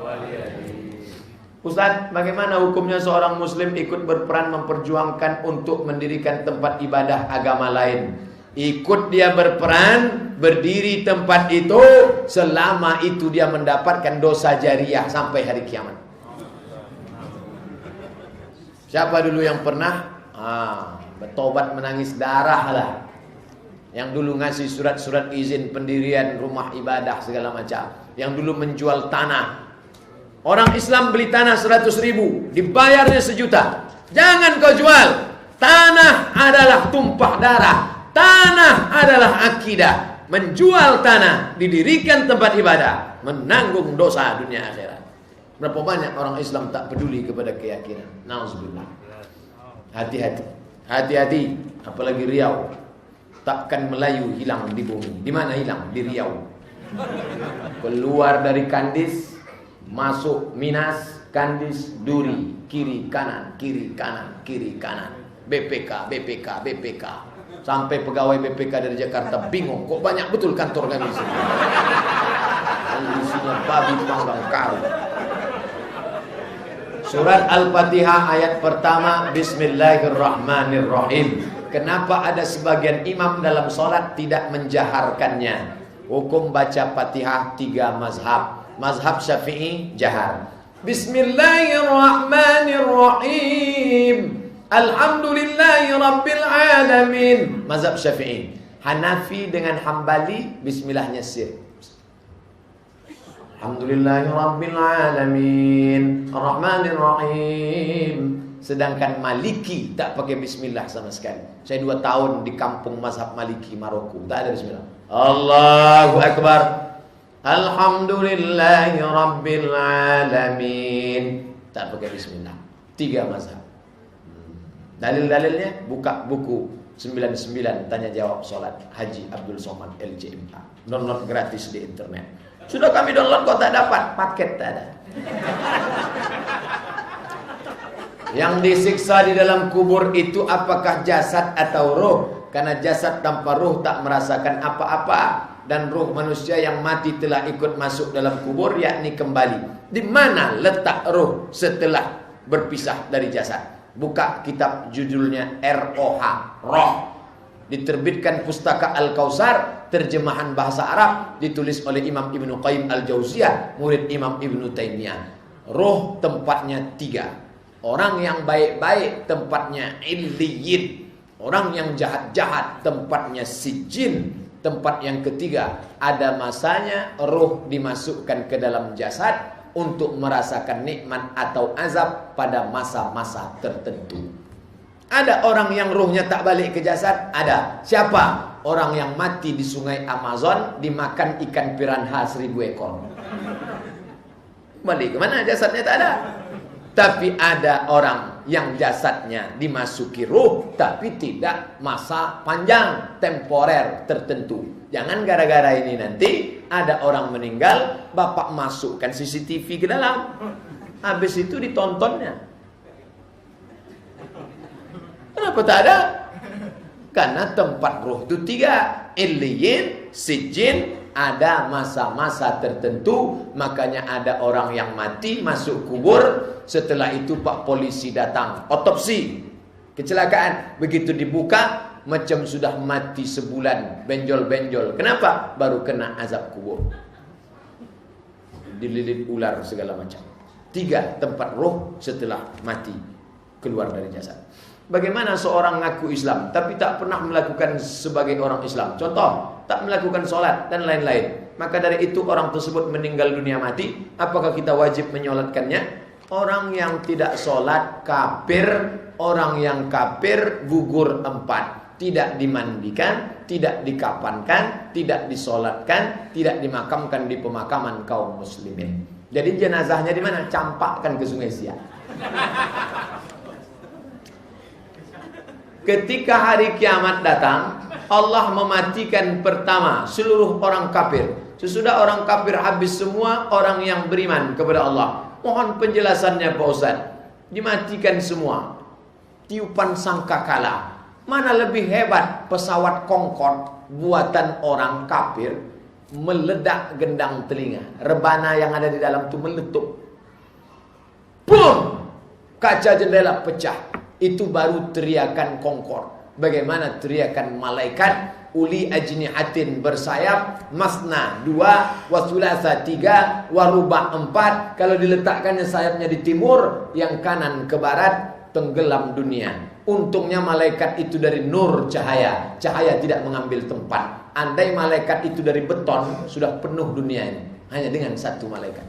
A: Ustaz, bagaimana hukumnya seorang muslim ikut berperan memperjuangkan untuk mendirikan tempat ibadah agama lain? Ikut dia berperan, berdiri tempat itu, selama itu dia mendapatkan dosa jariah sampai hari kiamat. Siapa dulu yang pernah bertobat menangis darah lah, yang dulu ngasih surat-surat izin pendirian rumah ibadah segala macam, yang dulu menjual tanah. Orang Islam beli tanah 100.000, dibayarnya 1 juta. Jangan kau jual. Tanah adalah tumpah darah. Tanah adalah akidah. Menjual tanah, didirikan tempat ibadah, menanggung dosa dunia akhirat. Berapa banyak orang Islam tak peduli kepada keyakinan. Nauzubillah. Hati-hati. Hati-hati. Apalagi Riau. Takkan Melayu hilang di bumi. Di mana hilang? Di Riau. Keluar dari Kandis, masuk Minas, Kandis, Duri, kiri kanan, kiri kanan, kiri kanan. BPK, BPK, BPK. Sampai pegawai BPK dari Jakarta bingung, kok banyak betul kantor kami di sini. Isinya babi panggang kau. Surat Al-Fatihah ayat pertama, Bismillahirrahmanirrahim. Kenapa ada sebagian imam dalam sholat tidak menjaharkannya? Hukum baca Fatihah 3 mazhab. Mazhab Syafi'i jahar. Bismillahirrahmanirrahim. Alhamdulillahi Rabbil Alamin. Mazhab Syafi'i. Hanafi dengan Hambali bismillahnya sir. Alhamdulillahi Rabbil Alamin. Ar-Rahmanir-Rahim. Sedangkan Maliki tak pakai bismillah sama sekali. Saya 2 tahun di kampung mazhab Maliki Maroko, tak ada bismillah. Allahu Akbar. Alhamdulillahi Rabbil Alamin. Tak pakai bismillah. 3 mazhab. Dalil-dalilnya buka buku 99 tanya jawab salat Haji Abdul Somad LJMA. Download gratis di internet. Sudah kami download kok tak dapat, paket tak ada. Yang disiksa di dalam kubur itu apakah jasad atau roh? Karena jasad tanpa roh tak merasakan apa-apa. Dan roh manusia yang mati telah ikut masuk dalam kubur, yakni kembali. Di mana letak roh setelah berpisah dari jasad? Buka kitab judulnya ROH, Roh. Diterbitkan pustaka Al-Kausar, terjemahan bahasa Arab, ditulis oleh Imam Ibnu Qayyim Al-Jauziyah, murid Imam Ibnu Taimiyah. Roh tempatnya 3. Orang yang baik-baik tempatnya Illiyin. Orang yang jahat-jahat tempatnya Sijin. Tempat yang ketiga, ada masanya roh dimasukkan ke dalam jasad untuk merasakan nikmat atau azab pada masa-masa tertentu. Ada orang yang rohnya tak balik ke jasad? Ada. Siapa? Orang yang mati di sungai Amazon dimakan ikan piranha 1000 ekor. Balik ke mana? Jasadnya tak ada. Tapi ada orang yang jasadnya dimasuki ruh, tapi tidak masa panjang, temporer tertentu. Jangan gara-gara ini nanti ada orang meninggal, bapak masukkan CCTV ke dalam. Habis itu ditontonnya. Kenapa tak ada? Karena tempat ruh itu 3. Illiyin, sijin, ada masa-masa tertentu. Makanya ada orang yang mati masuk kubur. Setelah itu pak polisi datang, otopsi kecelakaan. Begitu dibuka, macam sudah mati sebulan, benjol-benjol. Kenapa? Baru kena azab kubur, dililit ular segala macam. 3 tempat roh setelah mati keluar dari jasad. Bagaimana seorang ngaku Islam tapi tak pernah melakukan sebagai orang Islam? Contoh, tak melakukan sholat dan lain-lain. Maka dari itu orang tersebut meninggal dunia mati. Apakah kita wajib menyolatkannya? Orang yang tidak sholat kafir. Orang yang kafir gugur 4. Tidak dimandikan, tidak dikafankan, tidak disolatkan, tidak dimakamkan di pemakaman kaum muslimin. Jadi jenazahnya di mana? Campakkan ke Sungai Siak. Ketika hari kiamat datang, Allah mematikan pertama seluruh orang kafir. Sesudah orang kafir habis semua, orang yang beriman kepada Allah. Mohon penjelasannya Pak Ustaz. Dimatikan semua. Tiupan sangkakala. Mana lebih hebat pesawat Concorde buatan orang kafir meledak gendang telinga. Rebana yang ada di dalam itu meletup. Boom! Kaca jendela pecah. Itu baru teriakan Concorde. Bagaimana teriakan malaikat? Uli ajnihatin bersayap, masna 2, wasulasa 3, waruba 4. Kalau diletakkannya sayapnya di timur, yang kanan ke barat, tenggelam dunia. Untungnya malaikat itu dari nur cahaya. Cahaya tidak mengambil tempat. Andai malaikat itu dari beton, sudah penuh dunia ini. Hanya dengan satu malaikat.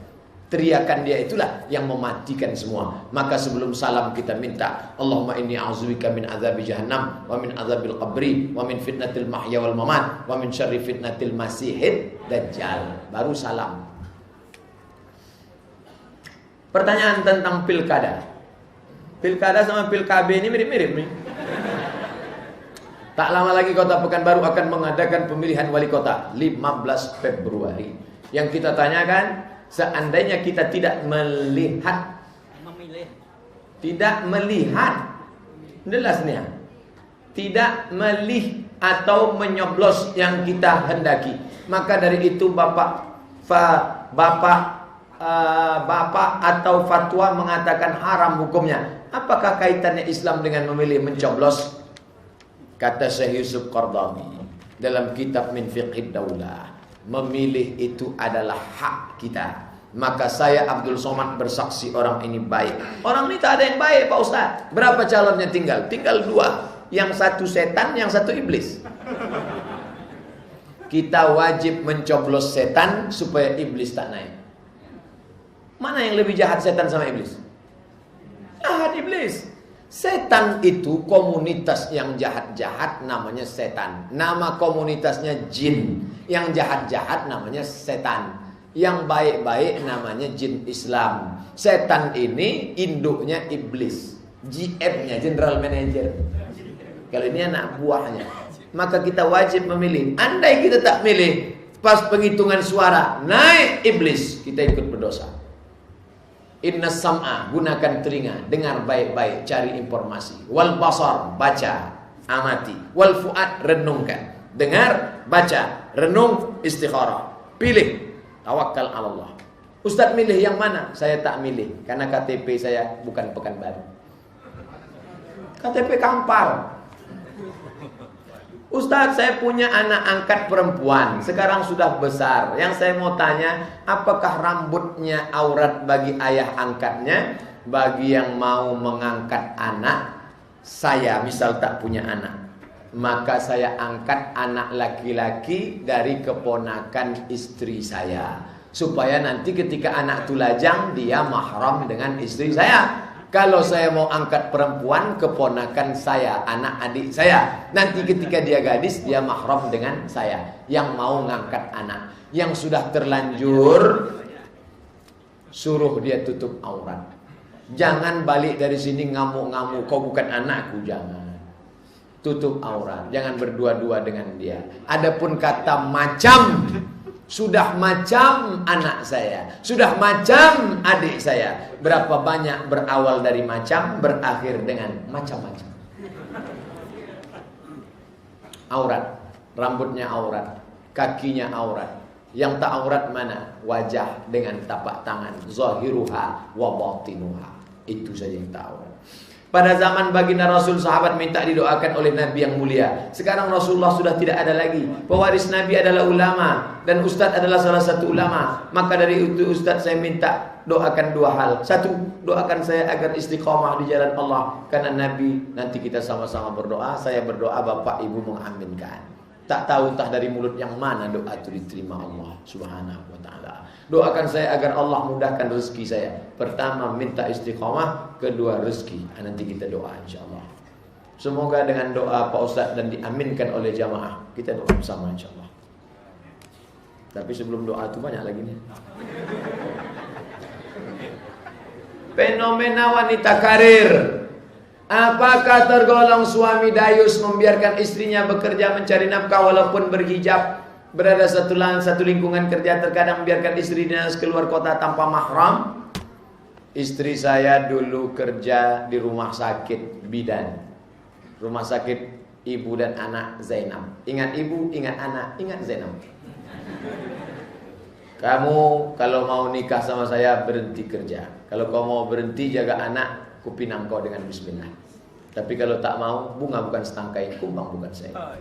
A: Teriakan dia itulah yang mematikan semua. Maka sebelum salam kita minta, Allahumma inni a'udzubika min azabi jahannam, wa min azabil qabri, wa min fitnatil mahya wal mamat, wa min syarri fitnatil masihid dajjal. Baru salam. Pertanyaan tentang pilkada. Pilkada sama pilkab ini mirip-mirip nih. Tak lama lagi Kota Pekanbaru akan mengadakan pemilihan wali kota 15 Februari. Yang kita tanyakan, seandainya kita tidak melihat, jelas nih ya, tidak melih atau menyoblos yang kita hendaki, maka dari itu bapak atau fatwa mengatakan haram hukumnya. Apakah kaitannya Islam dengan memilih mencoblos? Kata Syekh Yusuf Qardawi dalam kitab Min Fiqhid Daulah, memilih itu adalah hak kita. Maka saya Abdul Somad bersaksi orang ini baik. Orang ini tak ada yang baik Pak Ustaz. Berapa calonnya tinggal? Tinggal 2. Yang satu setan, yang satu iblis. Kita wajib mencoblos setan supaya iblis tak naik. Mana yang lebih jahat, setan sama iblis? Jahat iblis. Setan itu komunitas yang jahat-jahat namanya setan. Nama komunitasnya jin. Yang jahat-jahat namanya setan. Yang baik-baik namanya jin Islam. Setan ini induknya iblis. GM-nya, General Manager. Kalau ini anak buahnya. Maka kita wajib memilih. Andai kita tak milih, pas penghitungan suara naik iblis, kita ikut berdosa. Inna sam'a, gunakan telinga, dengar baik-baik, cari informasi. Wal basar, baca, amati. Wal fuad, renungkan. Dengar, baca, renung, istikharah. Pilih, tawakal ala Allah. Ustaz milih yang mana? Saya tak milih, karena KTP saya bukan Pekanbaru. KTP Kampar. Ustaz, saya punya anak angkat perempuan, sekarang sudah besar. Yang saya mau tanya, apakah rambutnya aurat bagi ayah angkatnya? Bagi yang mau mengangkat anak, saya misal tak punya anak, maka saya angkat anak laki-laki dari keponakan istri saya, supaya nanti ketika anak itu lajang, dia mahram dengan istri saya. Kalau saya mau angkat perempuan, keponakan saya, anak adik saya. Nanti ketika dia gadis, dia mahram dengan saya. Yang mau ngangkat anak. Yang sudah terlanjur, suruh dia tutup aurat. Jangan balik dari sini ngamuk-ngamuk, kau bukan anakku, jangan. Tutup aurat, jangan berdua-dua dengan dia. Adapun kata macam, sudah macam anak saya, sudah macam adik saya. Berapa banyak berawal dari macam, berakhir dengan macam-macam. Aurat, rambutnya aurat, kakinya aurat. Yang tak aurat mana? Wajah dengan tapak tangan, zahiruha wa batinuha. Itu saja yang tak aurat. Pada zaman baginda Rasul, sahabat minta didoakan oleh Nabi yang mulia. Sekarang Rasulullah sudah tidak ada lagi. Pewaris Nabi adalah ulama, dan Ustadz adalah salah satu ulama. Maka dari itu Ustadz saya minta doakan dua hal. Satu, doakan saya agar istiqamah di jalan Allah. Karena Nabi, nanti kita sama-sama berdoa. Saya berdoa, Bapak Ibu mengaminkan. Tak tahu entah dari mulut yang mana doa itu diterima Allah Subhanahu wa ta'ala. Doakan saya agar Allah mudahkan rezeki saya. Pertama minta istiqamah, kedua rezeki. Nanti kita doa insyaAllah. Semoga dengan doa Pak Ustaz dan diaminkan oleh jamaah, kita doa bersama insyaAllah. Tapi sebelum doa itu banyak lagi nih. Fenomena wanita karir. Apakah tergolong suami dayus membiarkan istrinya bekerja mencari nafkah walaupun berhijab, berada satu lingkungan kerja, terkadang membiarkan istri dinas keluar kota tanpa mahram? Istri saya dulu kerja di rumah sakit bidan, rumah sakit ibu dan anak Zainab. Ingat ibu, ingat anak, ingat Zainab. Kamu kalau mau nikah sama saya berhenti kerja. Kalau kau mau berhenti jaga anak, kupinang kau dengan bismillah. Tapi kalau tak mau, bunga bukan setangkai, kumbang bukan saya.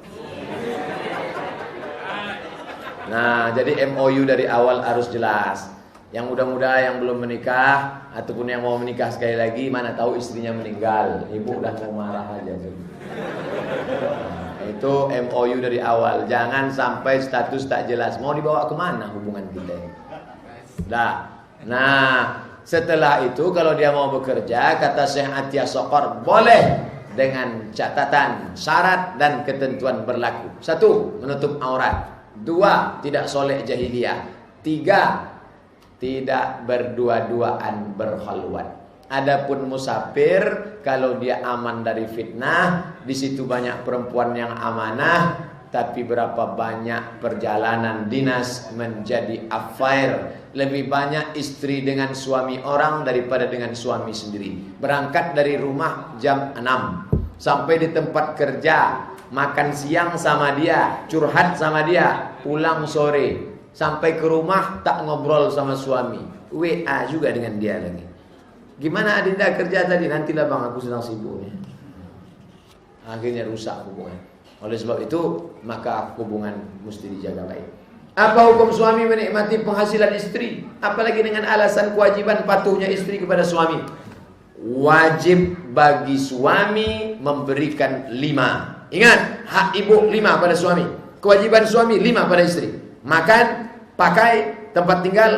A: Nah, jadi MOU dari awal harus jelas. Yang muda-muda yang belum menikah ataupun yang mau menikah sekali lagi, mana tahu istrinya meninggal, ibu udah mau marah aja. Nah, itu MOU dari awal. Jangan sampai status tak jelas. Mau dibawa kemana hubungan kita? Nah, setelah itu kalau dia mau bekerja, kata Syekh Atiyah Sokor, boleh dengan catatan, syarat dan ketentuan berlaku. 1. Menutup aurat. 2. Tidak soleh jahiliyah. 3. Tidak berdua-duaan berkhalwat. Adapun musafir, kalau dia aman dari fitnah, di situ banyak perempuan yang amanah, tapi berapa banyak perjalanan dinas menjadi affair. Lebih banyak istri dengan suami orang daripada dengan suami sendiri. Berangkat dari rumah jam 6 sampai di tempat kerja, makan siang sama dia, curhat sama dia, pulang sore. Sampai ke rumah tak ngobrol sama suami, WA juga dengan dia lagi. Gimana Adinda kerja tadi? Nantilah bang, aku sedang sibuk. Akhirnya rusak hubungan. Oleh sebab itu, maka hubungan mesti dijaga baik. Apa hukum suami menikmati penghasilan istri, apalagi dengan alasan kewajiban patuhnya istri kepada suami? Wajib bagi suami memberikan 5. Ingat, hak ibu 5 pada suami, kewajiban suami 5 pada istri. Makan, pakai, tempat tinggal,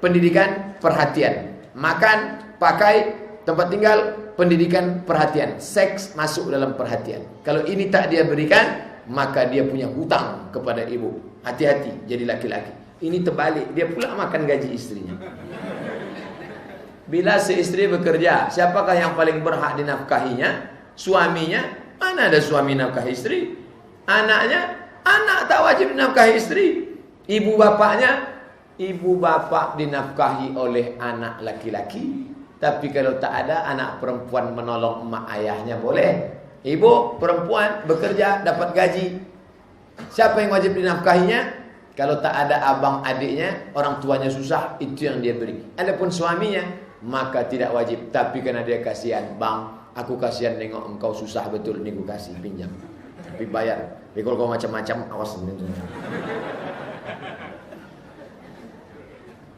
A: pendidikan, perhatian. Makan, pakai, tempat tinggal, pendidikan, perhatian. Seks masuk dalam perhatian. Kalau ini tak dia berikan, maka dia punya hutang kepada ibu. Hati-hati jadi laki-laki. Ini terbalik, dia pula makan gaji istrinya. Bila seistri bekerja, siapakah yang paling berhak dinafkahinya? Suaminya? Mana ada suami nafkah istri? Anaknya? Anak tak wajib dinafkahi istri. Ibu bapaknya? Ibu bapak dinafkahi oleh anak laki-laki. Tapi kalau tak ada anak perempuan menolong emak ayahnya boleh. Ibu perempuan bekerja dapat gaji. Siapa yang wajib dinafkahinya? Kalau tak ada abang adiknya, orang tuanya susah, itu yang dia beri. Adapun suaminya, maka tidak wajib. Tapi karena dia kasihan, bang, aku kasihan nengok engkau susah betul, nih gue kasih pinjam. Tapi bayar. Tapi kalau kau macam-macam, awas.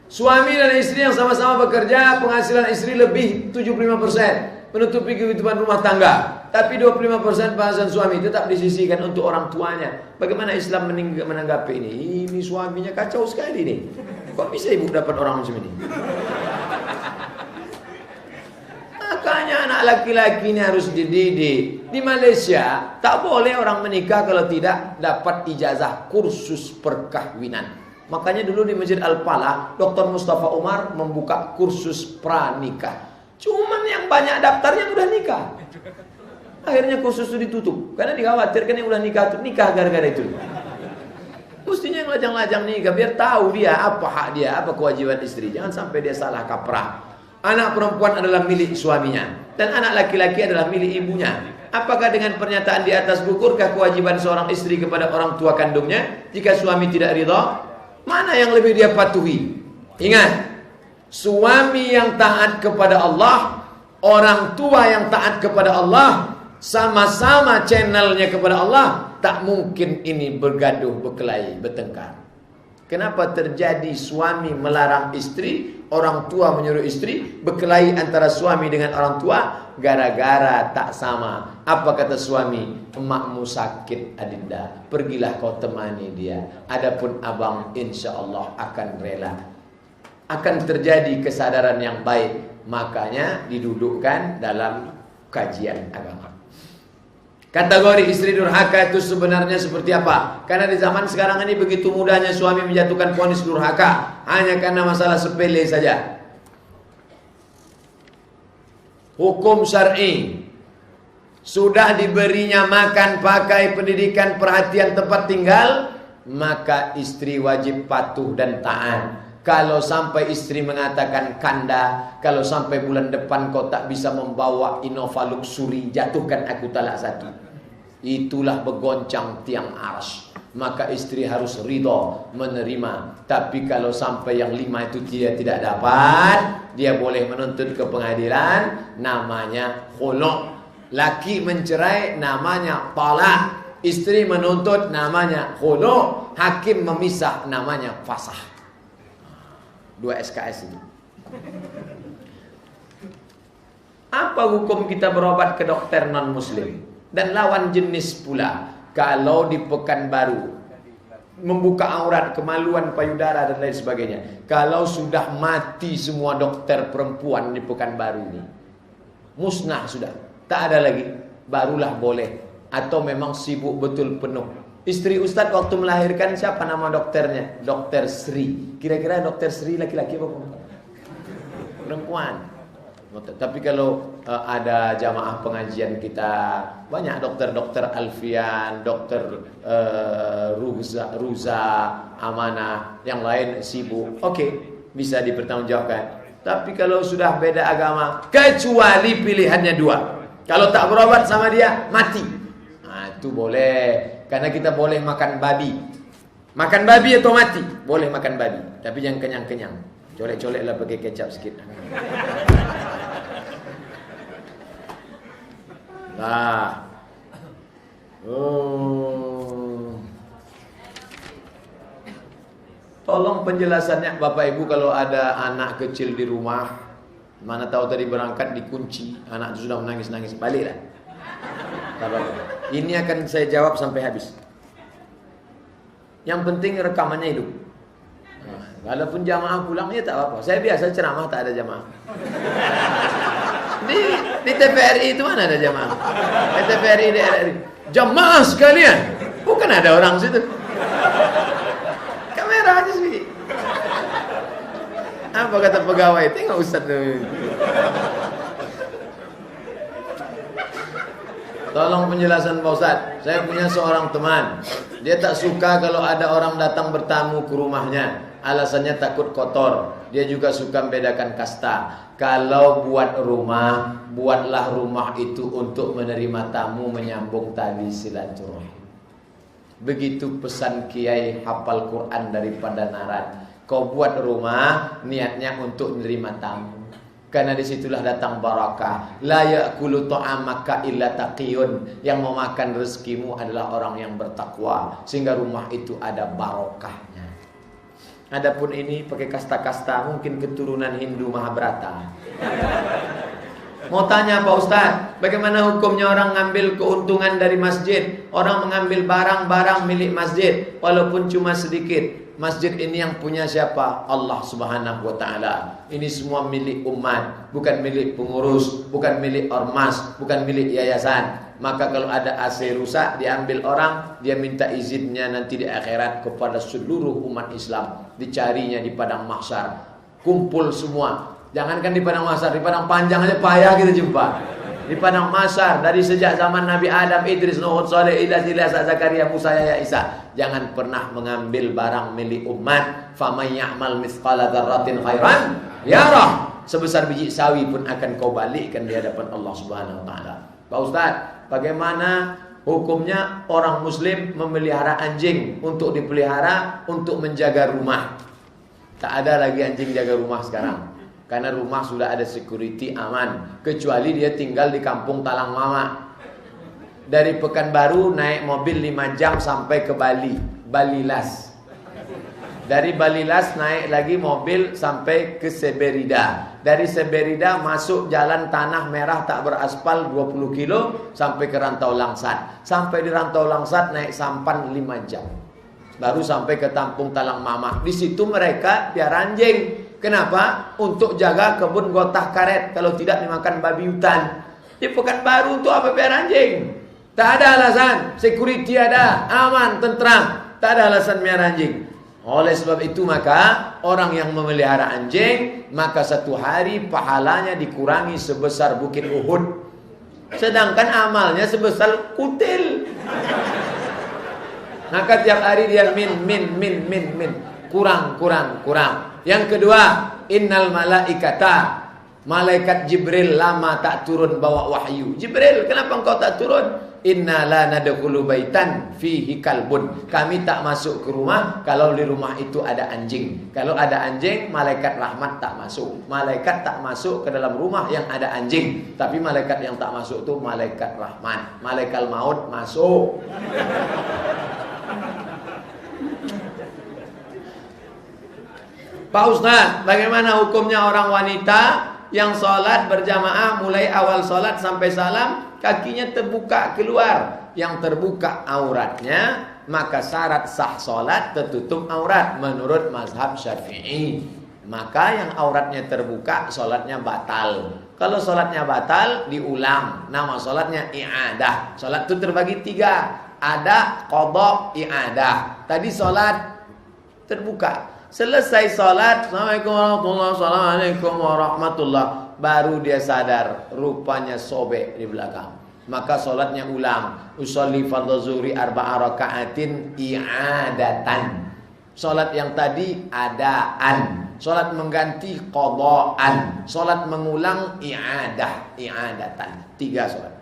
A: Suami dan istri yang sama-sama bekerja, penghasilan istri lebih 75%, menutupi kebutuhan rumah tangga. Tapi 25% penghasilan suami tetap disisihkan untuk orang tuanya. Bagaimana Islam menanggapi ini? Ini suaminya kacau sekali nih. Kok bisa ibu dapat orang macam ini? Makanya anak laki-laki ini harus dididik. Di Malaysia tak boleh orang menikah kalau tidak dapat ijazah kursus perkahwinan. Makanya dulu di Masjid Al-Falah, Dr. Mustafa Umar membuka kursus pranikah. Cuman yang banyak daftarnya udah nikah. Akhirnya khusus itu ditutup karena dikhawatirkan yang udah nikah itu nikah gara-gara itu. Mestinya yang lajang-lajang nikah biar tahu dia apa hak dia, apa kewajiban istri. Jangan sampai dia salah kaprah. Anak perempuan adalah milik suaminya dan anak laki-laki adalah milik ibunya. Apakah dengan pernyataan di atas gugurkah kewajiban seorang istri kepada orang tua kandungnya jika suami tidak ridha? Mana yang lebih dia patuhi? Ingat, suami yang taat kepada Allah, orang tua yang taat kepada Allah, sama-sama channelnya kepada Allah, tak mungkin ini bergaduh, berkelahi, bertengkar. Kenapa terjadi suami melarang istri, orang tua menyuruh istri, berkelahi antara suami dengan orang tua? Gara-gara tak sama. Apa kata suami? Emakmu sakit Adinda, pergilah kau temani dia. Adapun abang insya Allah akan rela. Akan terjadi kesadaran yang baik. Makanya didudukkan dalam kajian agama. Kategori istri durhaka itu sebenarnya seperti apa? Karena di zaman sekarang ini begitu mudahnya suami menjatuhkan vonis durhaka hanya karena masalah sepele saja. Hukum syar'i sudah diberinya makan, pakai, pendidikan, perhatian, tempat tinggal, maka istri wajib patuh dan taat. Kalau sampai istri mengatakan kanda, kalau sampai bulan depan kau tak bisa membawa Innova Luxury, jatuhkan aku talak satu. Itulah bergoncang tiang arsy. Maka istri harus ridho menerima. Tapi kalau sampai yang 5 itu dia tidak dapat, dia boleh menuntut ke pengadilan, namanya khulu'. Laki mencerai namanya talak. Istri menuntut namanya khulu'. Hakim memisah namanya fasah. 2 SKS itu. Apa hukum kita berobat ke dokter non muslim? Dan lawan jenis pula. Kalau di Pekanbaru membuka aurat, kemaluan payudara dan lain sebagainya. Kalau sudah mati semua dokter perempuan di Pekanbaru ini, musnah sudah, tak ada lagi, barulah boleh. Atau memang sibuk betul penuh. Istri Ustadz waktu melahirkan siapa nama dokternya? Dokter Sri. Kira-kira dokter Sri laki-laki apa perempuan? Tapi kalau ada jamaah pengajian kita, banyak dokter-dokter Alfian, dokter Ruza, Amanah, yang lain sibuk. Oke, bisa dipertanggungjawabkan. Tapi kalau sudah beda agama, kecuali pilihannya 2. Kalau tak berobat sama dia, mati. Nah, itu boleh. Karena kita boleh makan babi. Makan babi atau mati? Boleh makan babi. Tapi jangan kenyang-kenyang. Colek-colek lah pakai kecap sikit. Nah. Tolong penjelasannya Bapak Ibu, kalau ada anak kecil di rumah, mana tahu tadi berangkat dikunci, anak itu sudah menangis-nangis, baliklah. Ini akan saya jawab sampai habis. Yang penting rekamannya hidup. Nah, walaupun jamaah pulang ya tak apa-apa. Saya biasa ceramah tak ada jamaah. Di TVRI itu mana ada jamaah? Di TVRI di RRI. Jamaah sekalian. Bukan ada orang situ. Kamera aja sih. Apa kata pegawai? Tengok Ustaz tuh. Tolong penjelasan Pak Ustaz. Saya punya seorang teman. Dia tak suka kalau ada orang datang bertamu ke rumahnya. Alasannya takut kotor. Dia juga suka membedakan kasta. Kalau buat rumah, buatlah rumah itu untuk menerima tamu, menyambung tali silaturahim. Begitu pesan Kiai hafal Quran daripada narat. Kau buat rumah, niatnya untuk menerima tamu. Karena disitulah datang barakah. La ya'kulu ta'amaka illa taqiyun. Yang memakan rezekimu adalah orang yang bertakwa. Sehingga rumah itu ada barokahnya. Adapun ini pakai kasta-kasta, mungkin keturunan Hindu Mahabharata. Mau tanya Pak Ustaz, bagaimana hukumnya orang ngambil keuntungan dari masjid? Orang mengambil barang-barang milik masjid, walaupun cuma sedikit. Masjid ini yang punya siapa? Allah Subhanahu wa ta'ala. Ini semua milik umat, bukan milik pengurus, bukan milik ormas, bukan milik yayasan. Maka kalau ada AC rusak diambil orang, dia minta izinnya nanti di akhirat kepada seluruh umat Islam. Dicarinya di padang mahsyar. Kumpul semua. Jangankan di Padang Mahsyar, di Padang Panjang aja payah kita jumpa. Di Padang Mahsyar dari sejak zaman Nabi Adam, Idris, Nuh, Saleh, Ilyas, Zakaria, Musa, Yahya, Isa. Jangan pernah mengambil barang milik umat. Faman ya'mal mithqala dzarratin khairan yarah. Sebesar biji sawi pun akan kau balikkan di hadapan Allah Subhanahu wa taala. Pak Ustaz, bagaimana hukumnya orang muslim memelihara anjing untuk dipelihara untuk menjaga rumah? Tak ada lagi anjing jaga rumah sekarang. Karena rumah sudah ada security aman. Kecuali dia tinggal di kampung Talang Mama. Dari Pekanbaru naik mobil 5 jam sampai ke Bali, Balilas. Dari Balilas naik lagi mobil sampai ke Seberida. Dari Seberida masuk jalan tanah merah tak beraspal 20 kilo sampai ke Rantau Langsat. Sampai di Rantau Langsat naik sampan 5 jam. Baru sampai ke Kampung Talang Mama. Di situ mereka piara anjing. Kenapa? Untuk jaga kebun gotah karet. Kalau tidak dimakan babi hutan. Di Pekanbaru untuk apa piara anjing? Tak ada alasan. Security ada, aman, tentram. Tak ada alasan piara anjing. Oleh sebab itu maka orang yang memelihara anjing, maka satu hari pahalanya dikurangi sebesar bukit Uhud. Sedangkan amalnya sebesar kutil. Maka tiap hari dia min. Kurang. Yang kedua, innal malaikata, malaikat Jibril lama tak turun bawa wahyu. Jibril, kenapa engkau tak turun? Inna la nadkhulu baitan fihi kalbun. Kami tak masuk ke rumah kalau di rumah itu ada anjing. Kalau ada anjing, malaikat rahmat tak masuk. Malaikat tak masuk ke dalam rumah yang ada anjing. Tapi malaikat yang tak masuk itu malaikat rahmat. Malaikat maut masuk. Pak Ustaz, bagaimana hukumnya orang wanita yang sholat berjamaah mulai awal sholat sampai salam, kakinya terbuka keluar. Yang terbuka auratnya, maka syarat sah sholat tertutup aurat menurut mazhab Syafi'i. Maka yang auratnya terbuka, sholatnya batal. Kalau sholatnya batal, diulang. Nama sholatnya i'adah. Sholat itu terbagi 3. Ada qadha, i'adah. Tadi sholat terbuka. Selesai sholat, Assalamualaikum warahmatullahi, baru dia sadar rupanya sobek di belakang. Maka sholatnya ulang. Usolli fardhu zuhri 4 raka'atin i'adatan. Sholat yang tadi adaan. Sholat mengganti qadhaan. Sholat mengulang i'adatan. 3 sholat.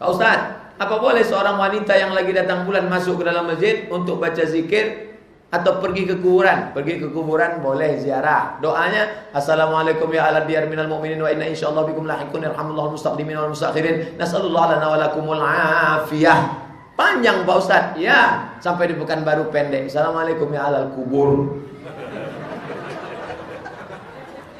A: Pak Ustaz, apa boleh seorang wanita yang lagi datang bulan masuk ke dalam masjid untuk baca zikir atau pergi ke kuburan? Pergi ke kuburan boleh ziarah. Doanya, Assalamualaikum ya ala diyar minal mu'minin wa inna insyaallah bikum lahiqun yarhamullahu mustaqdimin wal mustakhirin. Nasallallahu lana wa lakumul afiyah. Panjang Pak Ustaz. Ya, sampai di Pekanbaru pendek. Assalamualaikum ya alal kubur.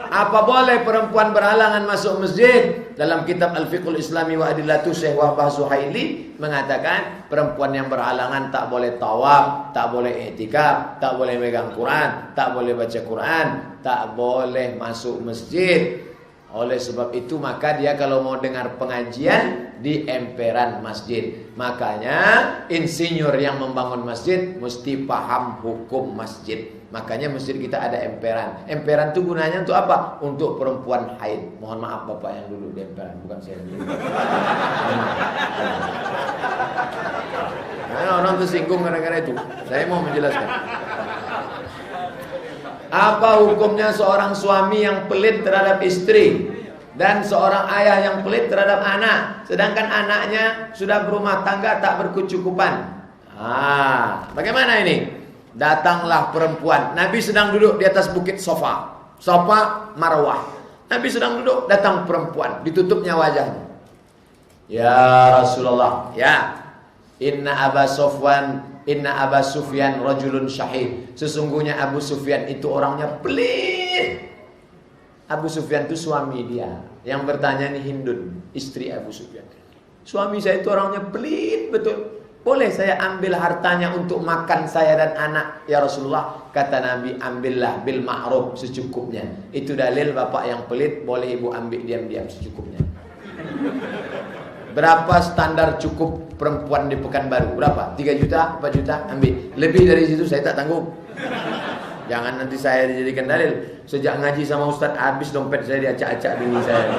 A: Apa boleh perempuan berhalangan masuk masjid? Dalam kitab Al-Fiqhul Islami wa Adillatu Syekh Wahbah Zuhaili mengatakan perempuan yang berhalangan tak boleh tawaf, tak boleh i'tikaf, tak boleh megang Quran, tak boleh baca Quran, tak boleh masuk masjid. Oleh sebab itu maka dia kalau mau dengar pengajian di emperan masjid. Makanya insinyur yang membangun masjid mesti paham hukum masjid. Makanya masjid kita ada emperan. Emperan itu gunanya untuk apa? Untuk perempuan haid. Mohon maaf Bapak yang dulu di emperan, bukan saya dulu. Nah, orang tersinggung gara-gara itu. Saya mau menjelaskan. Apa hukumnya seorang suami yang pelit terhadap istri dan seorang ayah yang pelit terhadap anak, sedangkan anaknya sudah berumah tangga tak berkecukupan? Bagaimana ini? Datanglah perempuan. Nabi sedang duduk di atas bukit Sofa, Marwah. Nabi sedang duduk, datang perempuan, ditutupnya wajahnya. Ya Rasulullah, ya. Inna Aba Sufyan rajulun syahid. Sesungguhnya Abu Sufyan itu orangnya pelit. Abu Sufyan itu suami dia. Yang bertanya ini Hindun, istri Abu Sufyan. Suami saya itu orangnya pelit betul. Boleh saya ambil hartanya untuk makan saya dan anak ya Rasulullah? Kata Nabi, ambillah bil ma'ruf, secukupnya. Itu dalil bapak yang pelit boleh ibu ambil diam-diam secukupnya. Berapa standar cukup perempuan di Pekanbaru? Berapa? 3 juta, 4 juta? Ambil. Lebih dari situ saya tak tanggung. Jangan nanti saya dijadikan dalil. Sejak ngaji sama Ustaz habis dompet saya diacak-acak bini saya.